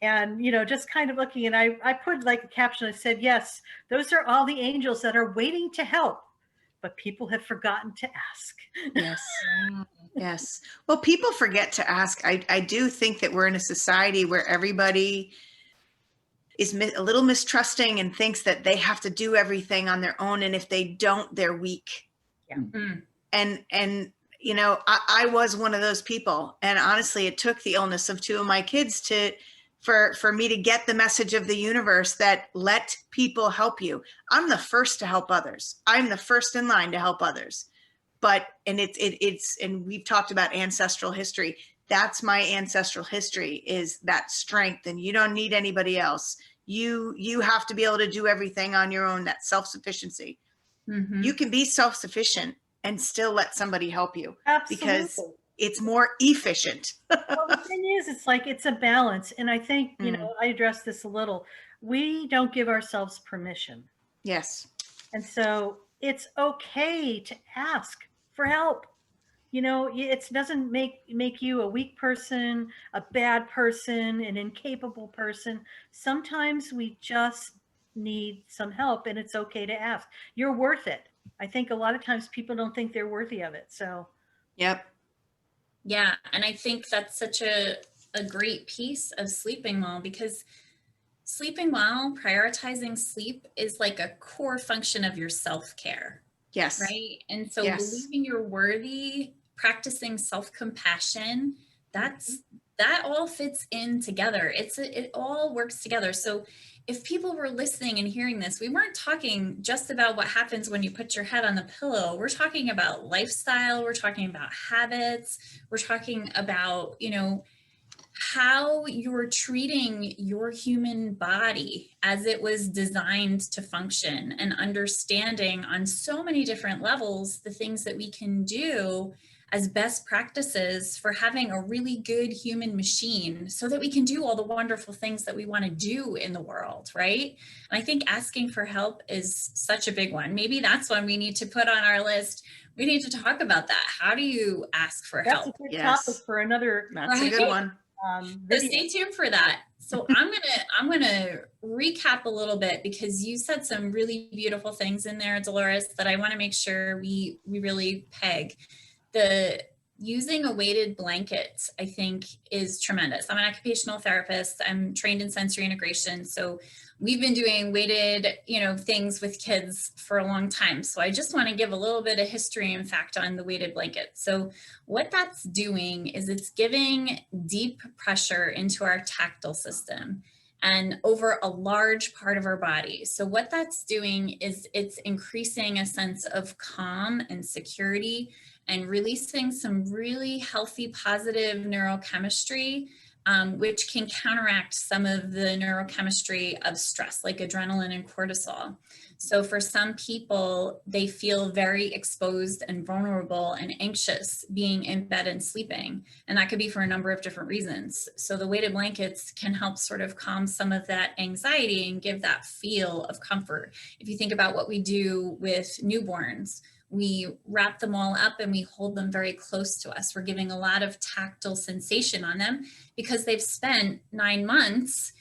and, just kind of looking. And I put like a caption, I said, yes, those are all the angels that are waiting to help, but people have forgotten to ask. Yes. Yes. Well, people forget to ask. I do think that we're in a society where everybody is a little mistrusting and thinks that they have to do everything on their own. And if they don't, they're weak. Yeah. And I was one of those people. And honestly, it took the illness of 2 of my kids for me to get the message of the universe that let people help you. I'm the first to help others. I'm the first in line to help others. but, and and we've talked about ancestral history. That's my ancestral history, is that strength, and you don't need anybody else. You have to be able to do everything on your own, that self-sufficiency. Mhm. You can be self-sufficient and still let somebody help you, because Absolutely. it's more efficient. Well, the thing is, it's like, it's a balance. And I think, you know, I addressed this a little. We don't give ourselves permission. Yes. And so it's okay to ask for help. You know, it doesn't make you a weak person, a bad person, an incapable person. Sometimes we just need some help, and it's okay to ask. You're worth it. I think a lot of times people don't think they're worthy of it. So Yep. Yeah, and I think that's such a great piece of sleeping well, because sleeping well, prioritizing sleep is like a core function of your self-care, Yes. right? And so Yes. believing you're worthy, practicing self-compassion, that all fits in together. It all works together. So if people were listening and hearing this, we weren't talking just about what happens when you put your head on the pillow. We're talking about lifestyle, we're talking about habits, we're talking about, you know, how you're treating your human body as it was designed to function, and understanding on so many different levels the things that we can do as best practices for having a really good human machine, so that we can do all the wonderful things that we want to do in the world, right? And I think asking for help is such a big one. Maybe that's one we need to put on our list. We need to talk about that. How do you ask for that's help? a good Yes. topic for another That's a good one. So video. stay tuned for that. So I'm gonna recap a little bit, because you said some really beautiful things in there, Dolores, that I want to make sure we really peg. The using a weighted blanket, I think, is tremendous. I'm an occupational therapist. I'm trained in sensory integration. So we've been doing weighted, you know, things with kids for a long time. So I just want to give a little bit of history and fact on the weighted blanket. So what that's doing is it's giving deep pressure into our tactile system and over a large part of our body. So what that's doing is it's increasing a sense of calm and security, and releasing some really healthy, positive neurochemistry, which can counteract some of the neurochemistry of stress, like adrenaline and cortisol. So for some people, they feel very exposed and vulnerable and anxious being in bed and sleeping. And that could be for a number of different reasons. So the weighted blankets can help sort of calm some of that anxiety and give that feel of comfort. If you think about what we do with newborns, we wrap them all up and we hold them very close to us. We're giving a lot of tactile sensation on them, because they've spent 9 months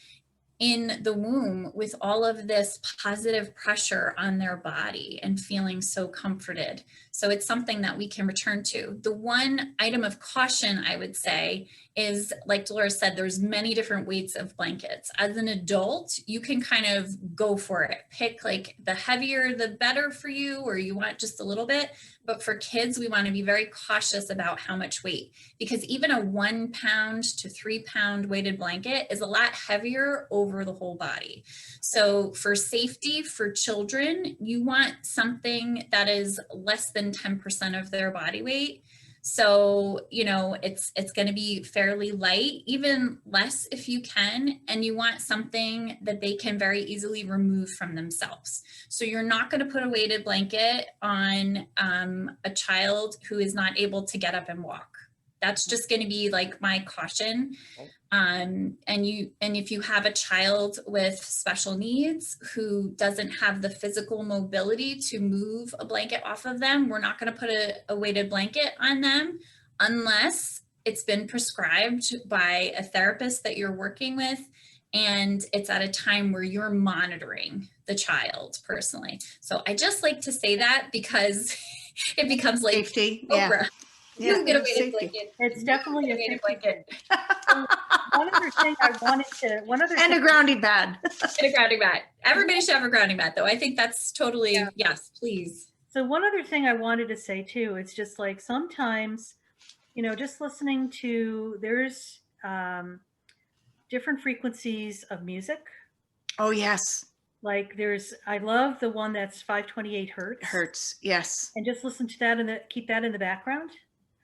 in the womb with all of this positive pressure on their body and feeling so comforted. So it's something that we can return to. The one item of caution I would say is, like Dolores said, there's many different weights of blankets. As an adult, you can kind of go for it. Pick like the heavier, the better for you, or you want just a little bit. But for kids, we want to be very cautious about how much weight, because even a 1 pound to 3 pound weighted blanket is a lot heavier over the whole body. So for safety for children, you want something that is less than 10% of their body weight. So, you know, it's going to be fairly light, even less if you can, and you want something that they can very easily remove from themselves. So you're not going to put a weighted blanket on a child who is not able to get up and walk. That's just going to be like my caution. And if you have a child with special needs who doesn't have the physical mobility to move a blanket off of them, we're not going to put a weighted blanket on them unless it's been prescribed by a therapist that you're working with, and it's at a time where you're monitoring the child personally. So I just like to say that, because it becomes like Safety. Oprah. Yeah. You get a weighted Safety. blanket. It's definitely a weighted safety blanket. thing. One other thing I wanted to, And a grounding pad. And a grounding mat. Everybody should have a grounding mat, though. I think that's totally, yes, please. So one other thing I wanted to say too, it's just like sometimes, you know, just listening to, there's different frequencies of music. Oh, yes. Like I love the one that's 528 hertz. Hurts. Yes. And just listen to that and keep that in the background.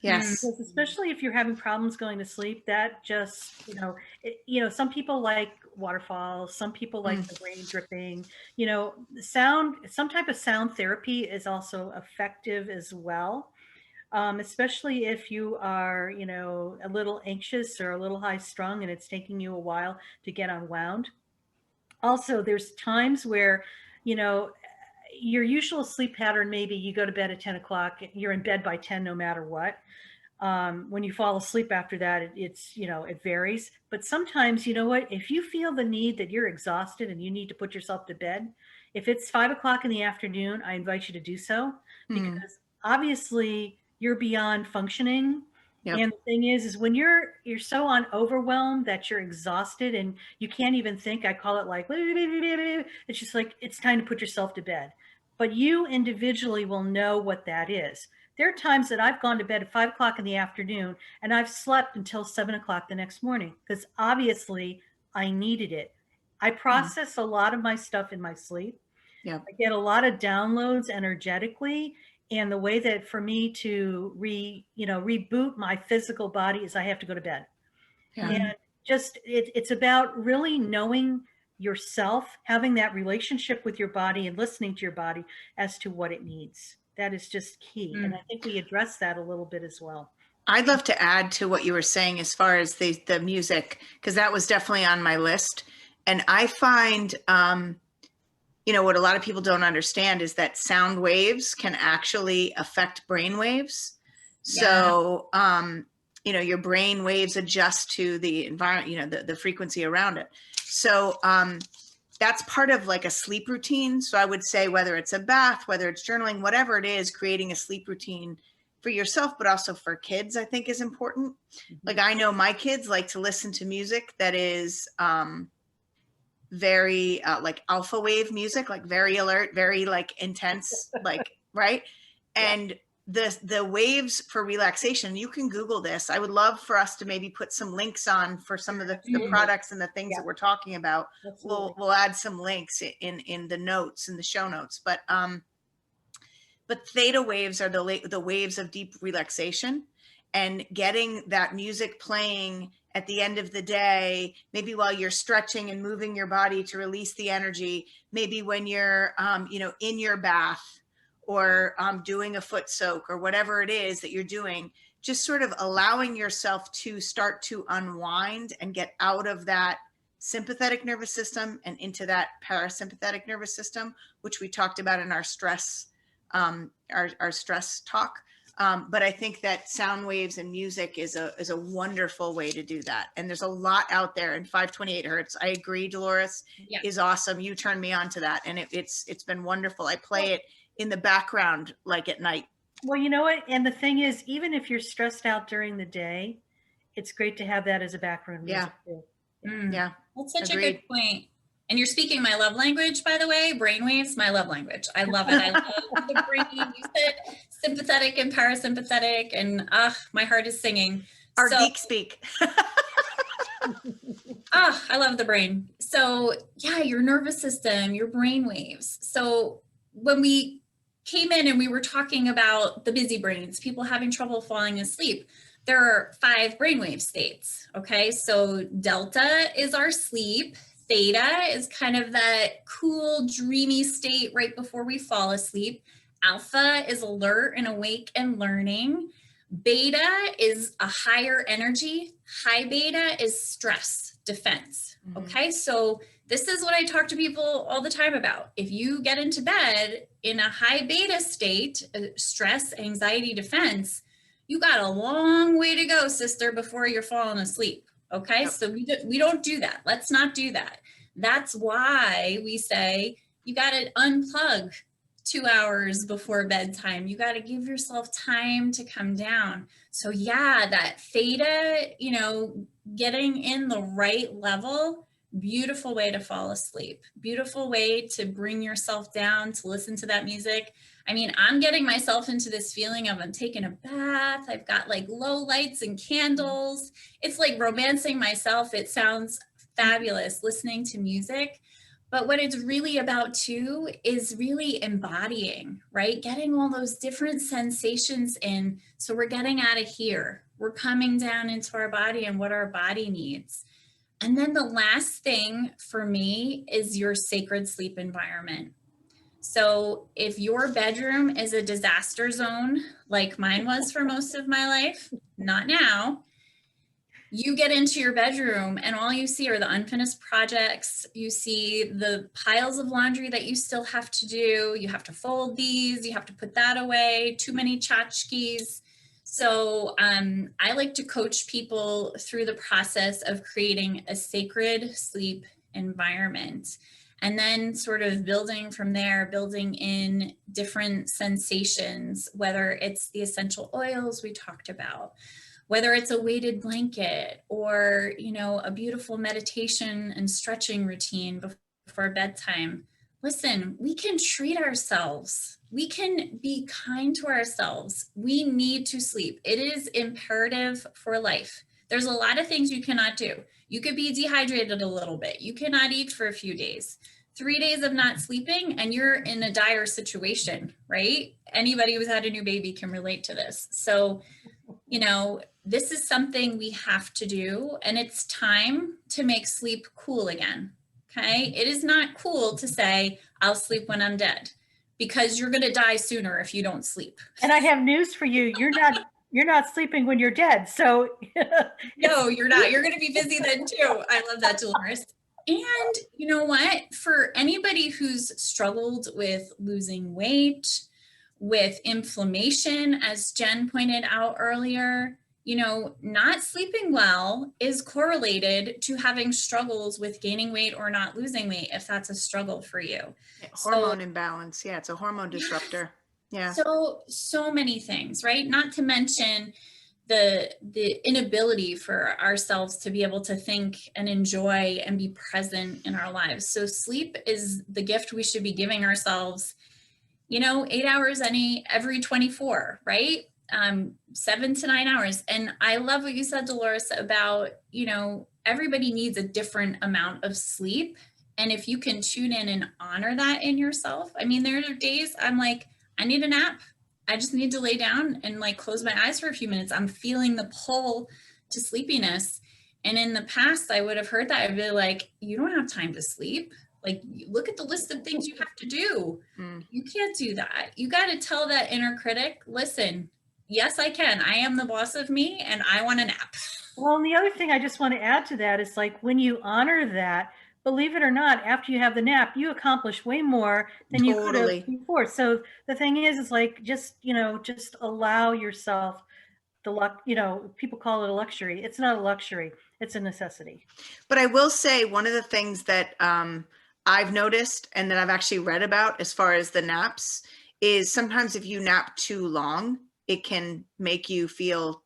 Yes. Because especially if you're having problems going to sleep, that just, some people like waterfalls, some people like the rain dripping, some type of sound therapy is also effective as well. Especially if you are, a little anxious or a little high strung and it's taking you a while to get unwound. Also, there's times where, you know, your usual sleep pattern, maybe you go to bed at 10 o'clock, you're in bed by 10 no matter what. When you fall asleep after that, it varies. But sometimes, you know what, if you feel the need that you're exhausted and you need to put yourself to bed, if it's 5 o'clock in the afternoon, I invite you to do so, because obviously you're beyond functioning. Yep. And the thing is when you're so overwhelmed that you're exhausted and you can't even think, I call it like, it's just like, it's time to put yourself to bed. But you individually will know what that is. There are times that I've gone to bed at 5 o'clock in the afternoon and I've slept until 7 o'clock the next morning because obviously I needed it. I process a lot of my stuff in my sleep. Yeah. I get a lot of downloads energetically. And the way that for me to reboot my physical body is I have to go to bed. Yeah. And just it's about really knowing yourself, having that relationship with your body and listening to your body as to what it needs. That is just key. And I think we address that a little bit as well. I'd love to add to what you were saying as far as the music, because that was definitely on my list. And I find, what a lot of people don't understand is that sound waves can actually affect brain waves. So, your brain waves adjust to the environment, the frequency around it. So, that's part of like a sleep routine. So I would say whether it's a bath, whether it's journaling, whatever it is, creating a sleep routine for yourself, but also for kids, I think is important. Like I know my kids like to listen to music that is very like alpha wave music, like very alert, very like intense, like, right. And the waves for relaxation, you can Google this. I would love for us to maybe put some links on for some of the products and the things that we're talking about. We'll add some links in the notes, in the show notes. But theta waves are the waves of deep relaxation, and getting that music playing at the end of the day, maybe while you're stretching and moving your body to release the energy, maybe when you're in your bath, or doing a foot soak, or whatever it is that you're doing, just sort of allowing yourself to start to unwind and get out of that sympathetic nervous system and into that parasympathetic nervous system, which we talked about in our stress, our stress talk. But I think that sound waves and music is a wonderful way to do that. And there's a lot out there. And 528 hertz, I agree, Dolores, is awesome. You turned me on to that, and it's been wonderful. I play it in the background, like at night. Well, you know what? And the thing is, even if you're stressed out during the day, it's great to have that as a background music too. Yeah. That's such a good point. And you're speaking my love language, by the way. Brainwaves, my love language. I love it. I love the brain. You said sympathetic and parasympathetic, and my heart is singing. Our geek speak. I love the brain. So yeah, your nervous system, your brain waves. So when we came in and we were talking about the busy brains, people having trouble falling asleep, there are 5 brainwave states. Okay, so delta is our sleep. Theta is kind of that cool, dreamy state right before we fall asleep. Alpha is alert and awake and learning. Beta is a higher energy. High beta is stress, defense. Okay, so this is what I talk to people all the time about. If you get into bed in a high beta state, stress, anxiety, defense, you got a long way to go, sister, before you're falling asleep. Okay, so we don't do that. Let's not do that. That's why we say you got to unplug 2 hours before bedtime. You got to give yourself time to come down. So yeah, that theta, getting in the right level, beautiful way to fall asleep. Beautiful way to bring yourself down, to listen to that music. I mean, I'm getting myself into this feeling of I'm taking a bath. I've got like low lights and candles. It's like romancing myself. It sounds fabulous listening to music. But what it's really about too is really embodying, right? Getting all those different sensations in. So we're getting out of here. We're coming down into our body and what our body needs. And then the last thing for me is your sacred sleep environment. So if your bedroom is a disaster zone, like mine was for most of my life, not now, you get into your bedroom and all you see are the unfinished projects. You see the piles of laundry that you still have to do. You have to fold these, you have to put that away, too many tchotchkes. So I like to coach people through the process of creating a sacred sleep environment. And then sort of building from there, building in different sensations, whether it's the essential oils we talked about, whether it's a weighted blanket or, you know, a beautiful meditation and stretching routine before bedtime. Listen, we can treat ourselves. We can be kind to ourselves. We need to sleep. It is imperative for life. There's a lot of things you cannot do. You could be dehydrated a little bit. You cannot eat for a few days. 3 days of not sleeping and you're in a dire situation, right? Anybody who's had a new baby can relate to this. So, you know, this is something we have to do, and it's time to make sleep cool again. Okay. It is not cool to say, I'll sleep when I'm dead, because you're going to die sooner if you don't sleep. And I have news for you. You're not sleeping when you're dead. So no, you're not. You're going to be busy then too. I love that, Dolores. And you know what? For anybody who's struggled with losing weight, with inflammation, as Jen pointed out earlier, you know, not sleeping well is correlated to having struggles with gaining weight or not losing weight, if that's a struggle for you. Hormone imbalance. Yeah, it's a hormone disruptor. Yeah. So many things, right? Not to mention the inability for ourselves to be able to think and enjoy and be present in our lives. So sleep is the gift we should be giving ourselves, you know, 8 hours every 24, right? 7 to 9 hours. And I love what you said, Dolores, about, you know, everybody needs a different amount of sleep. And if you can tune in and honor that in yourself, I mean, there are days I'm like, I need a nap. I just need to lay down and like close my eyes for a few minutes. I'm feeling the pull to sleepiness. And in the past, I would have heard that. I'd be like, you don't have time to sleep. Like, look at the list of things you have to do. You can't do that. You got to tell that inner critic, listen, yes, I can. I am the boss of me and I want a nap. Well, and the other thing I just want to add to that is, like, when you honor that, believe it or not, after you have the nap, you accomplish way more than you could have before. So the thing is like, just, you know, just allow yourself the luck, you know, people call it a luxury. It's not a luxury. It's a necessity. But I will say one of the things that I've noticed and that I've actually read about as far as the naps is sometimes if you nap too long, it can make you feel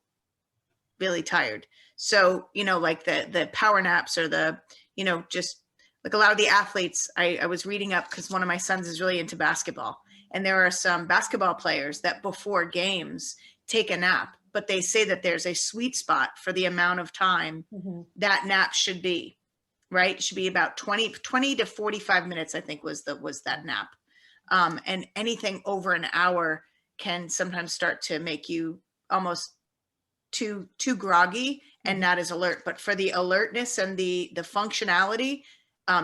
really tired. So, you know, like the power naps or the, you know, just like a lot of the athletes, I was reading up because one of my sons is really into basketball. And there are some basketball players that before games take a nap, but they say that there's a sweet spot for the amount of time that nap should be, right? It should be about 20 to 45 minutes, I think was that nap. And anything over an hour can sometimes start to make you almost too groggy and not as alert. But for the alertness and the functionality,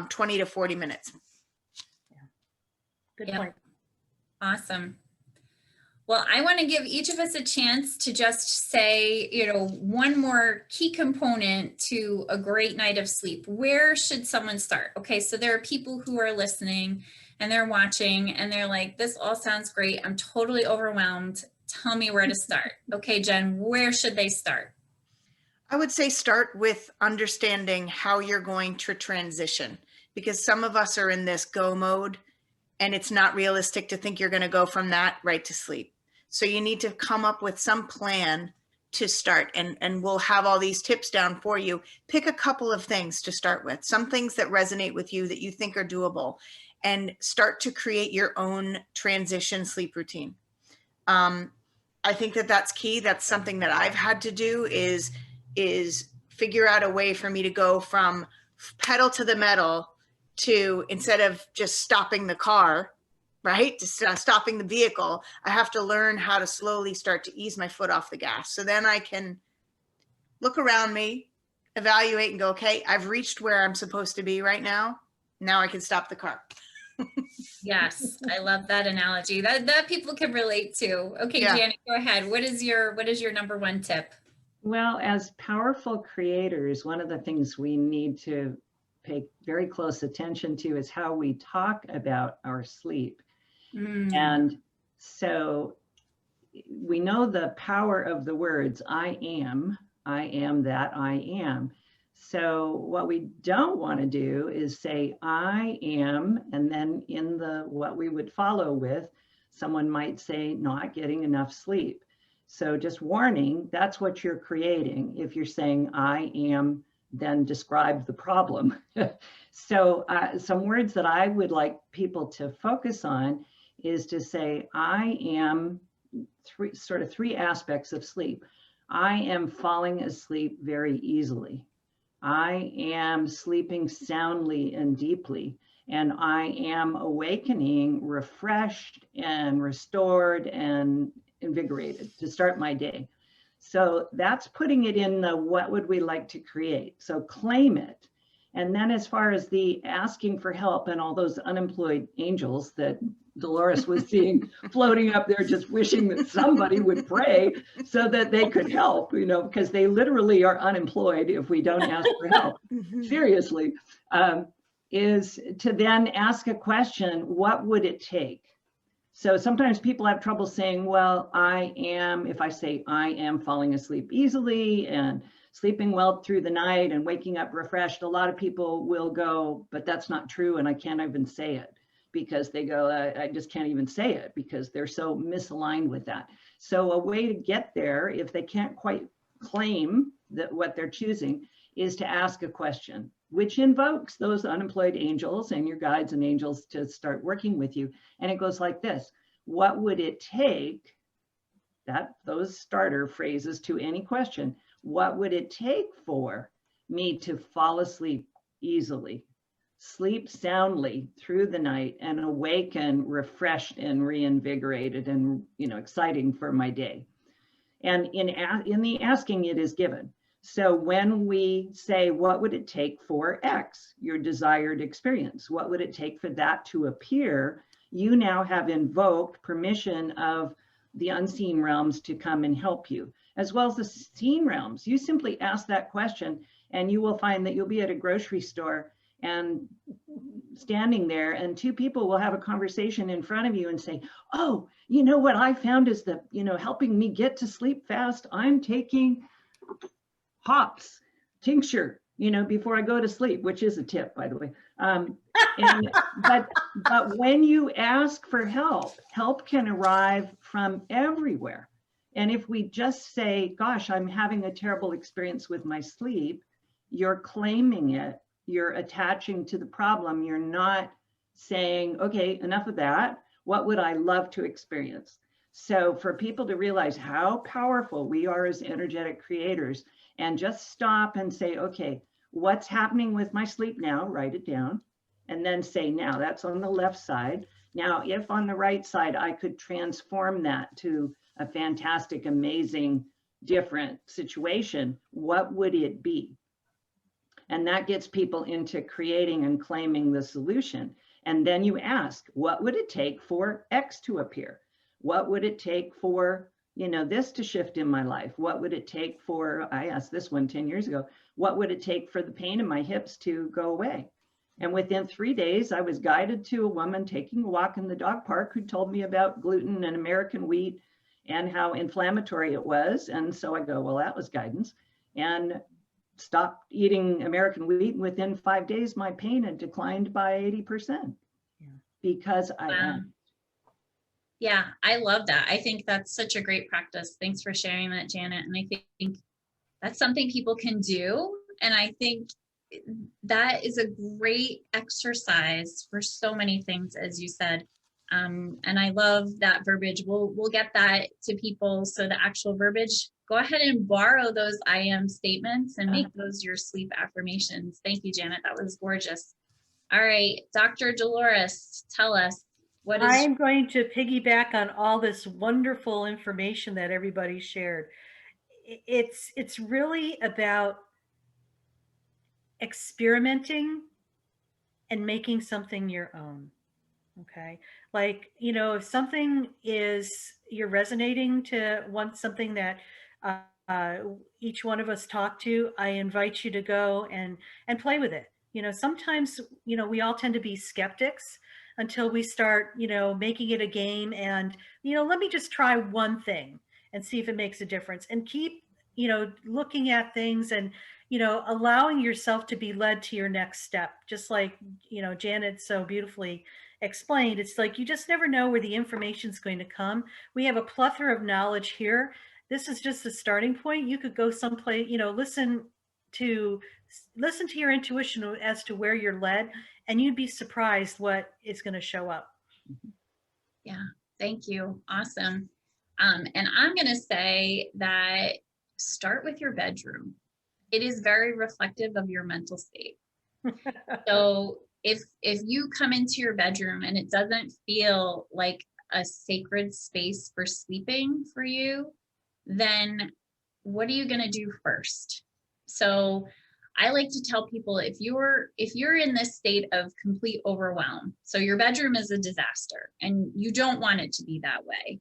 20 to 40 minutes. Yeah. Good point. Awesome. Well, I want to give each of us a chance to just say, you know, one more key component to a great night of sleep. Where should someone start? Okay, so there are people who are listening and they're watching and they're like, this all sounds great. I'm totally overwhelmed. Tell me where to start. Okay, Jen, where should they start? I would say start with understanding how you're going to transition, because some of us are in this go mode and it's not realistic to think you're going to go from that right to sleep. So you need to come up with some plan to start, and we'll have all these tips down for you. Pick a couple of things to start with, some things that resonate with you that you think are doable, and start to create your own transition sleep routine. I think that that's key. That's something that I've had to do is figure out a way for me to go from pedal to the metal to, instead of just stopping the car, right, just stopping the vehicle, I have to learn how to slowly start to ease my foot off the gas. So then I can look around me, evaluate and go, okay, I've reached where I'm supposed to be right now. Now I can stop the car. Yes, I love that analogy. That people can relate to. Okay, Yeah. Janet, go ahead. What is your number one tip? Well, as powerful creators, one of the things we need to pay very close attention to is how we talk about our sleep. And so we know the power of the words, I am that I am. So what we don't want to do is say, I am, and then in the what we would follow with, someone might say, not getting enough sleep. So just warning, that's what you're creating. If you're saying, I am, then describe the problem. So some words that I would like people to focus on is to say, I am three aspects of sleep. I am falling asleep very easily. I am sleeping soundly and deeply, and I am awakening refreshed and restored and invigorated to start my day. So that's putting it in the what would we like to create. So claim it. And then as far as the asking for help and all those unemployed angels that Dolores was seeing floating up there, just wishing that somebody would pray so that they could help, because they literally are unemployed if we don't ask for help. Seriously, is to then ask a question, what would it take? So sometimes people have trouble saying, well, if I say I am falling asleep easily and sleeping well through the night and waking up refreshed, a lot of people will go, but that's not true and I can't even say it, because they go, I just can't even say it because they're so misaligned with that. So a way to get there, if they can't quite claim that what they're choosing, is to ask a question, which invokes those unemployed angels and your guides and angels to start working with you. And it goes like this: what would it take? Those starter phrases to any question. What would it take for me to fall asleep easily, sleep soundly through the night, and awaken refreshed and reinvigorated and exciting for my day? And in the asking, it is given. So when we say, what would it take for X, your desired experience? What would it take for that to appear? You now have invoked permission of the unseen realms to come and help you, as well as the seen realms. You simply ask that question and you will find that you'll be at a grocery store and standing there and two people will have a conversation in front of you and say, oh, what I found is that, helping me get to sleep fast, I'm taking hops tincture, before I go to sleep, which is a tip, by the way. But when you ask for help can arrive from everywhere. And if we just say, gosh, I'm having a terrible experience with my sleep, you're claiming it, you're attaching to the problem. You're not saying, okay, enough of that. What would I love to experience? So for people to realize how powerful we are as energetic creators, and just stop and say, okay, what's happening with my sleep now? Write it down. And then say, now that's on the left side. Now, if on the right side, I could transform that to a fantastic, amazing, different situation, what would it be? And that gets people into creating and claiming the solution. And then you ask, what would it take for X to appear? What would it take for this to shift in my life? What would it take for, I asked this one 10 years ago, what would it take for the pain in my hips to go away? And within 3 days, I was guided to a woman taking a walk in the dog park who told me about gluten and American wheat and how inflammatory it was. And so I go, well, that was guidance. And stopped eating American wheat. And within 5 days, my pain had declined by 80%. Yeah. Because I am. Yeah, I love that. I think that's such a great practice. Thanks for sharing that, Janet. And I think that's something people can do. And I think that is a great exercise for so many things, as you said. And I love that verbiage. We'll get that to people. So the actual verbiage, go ahead and borrow those I am statements and make those your sleep affirmations. Thank you, Janet. That was gorgeous. All right, Dr. Dolores, tell us, what is, I'm going to piggyback on all this wonderful information that everybody shared. It's really about experimenting and making something your own. Okay. Like, if something is, you're resonating to want something that uh, each one of us talk to, I invite you to go and play with it. Sometimes, we all tend to be skeptics until we start, making it a game and, let me just try one thing and see if it makes a difference and keep, looking at things and, allowing yourself to be led to your next step. Just like, Janet so beautifully explained, it's like you just never know where the information is going to come. We have a plethora of knowledge here. This is just the starting point. You could go someplace, to listen to your intuition as to where you're led, and you'd be surprised what is going to show up. yeah, thank you. Awesome. And I'm going to say that start with your bedroom. It is very reflective of your mental state. So if you come into your bedroom and it doesn't feel like a sacred space for sleeping for you, then what are you going to do first? So I like to tell people, if you're in this state of complete overwhelm, so your bedroom is a disaster and you don't want it to be that way,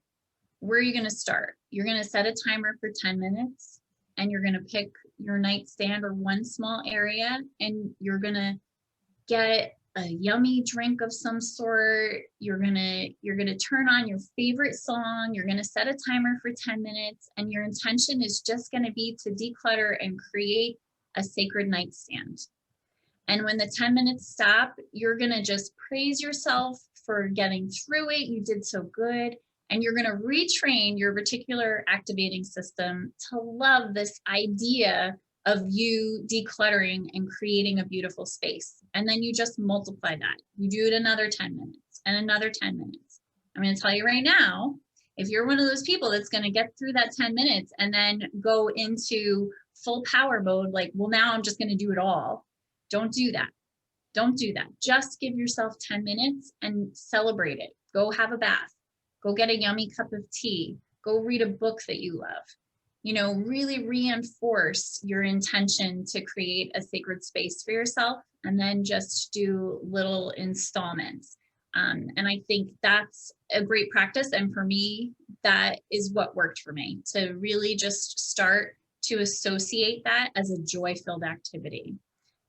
where are you going to start? You're going to set a timer for 10 minutes and you're going to pick your nightstand or one small area and you're going to get a yummy drink of some sort. You're gonna turn on your favorite song. You're gonna set a timer for 10 minutes, and your intention is just gonna be to declutter and create a sacred nightstand. And when the 10 minutes stop, you're gonna just praise yourself for getting through it. You did so good. And you're gonna retrain your reticular activating system to love this idea of you decluttering and creating a beautiful space. And then you just multiply that. You do it another 10 minutes and another 10 minutes. I'm going to tell you right now, if you're one of those people that's going to get through that 10 minutes and then go into full power mode, like, well, now I'm just going to do it all. Don't do that. Don't do that. Just give yourself 10 minutes and celebrate it. Go have a bath. Go get a yummy cup of tea. Go read a book that you love. Really reinforce your intention to create a sacred space for yourself, and then just do little installments. And I think that's a great practice. And for me, that is what worked for me, to really just start to associate that as a joy-filled activity.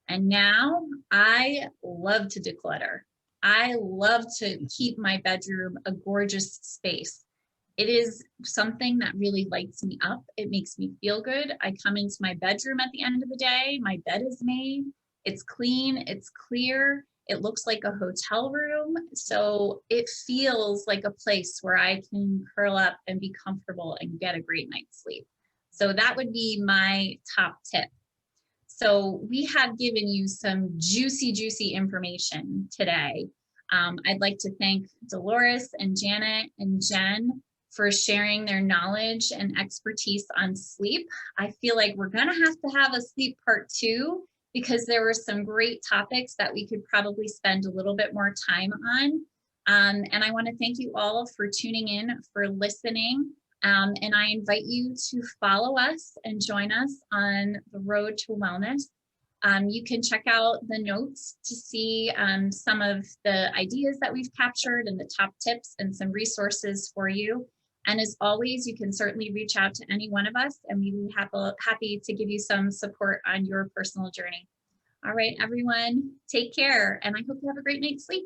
And now I love to declutter. I love to keep my bedroom a gorgeous space. It is something that really lights me up. It makes me feel good. I come into my bedroom at the end of the day. My bed is made. It's clean. It's clear. It looks like a hotel room. So it feels like a place where I can curl up and be comfortable and get a great night's sleep. So that would be my top tip. So we have given you some juicy, juicy information today. I'd like to thank Dolores and Janet and Jen for sharing their knowledge and expertise on sleep. I feel like we're gonna have a sleep part 2, because there were some great topics that we could probably spend a little bit more time on. And I wanna thank you all for tuning in, for listening. And I invite you to follow us and join us on the road to wellness. You can check out the notes to see some of the ideas that we've captured and the top tips and some resources for you. And as always, you can certainly reach out to any one of us, and we'd be happy to give you some support on your personal journey. All right, everyone, take care, and I hope you have a great night's sleep.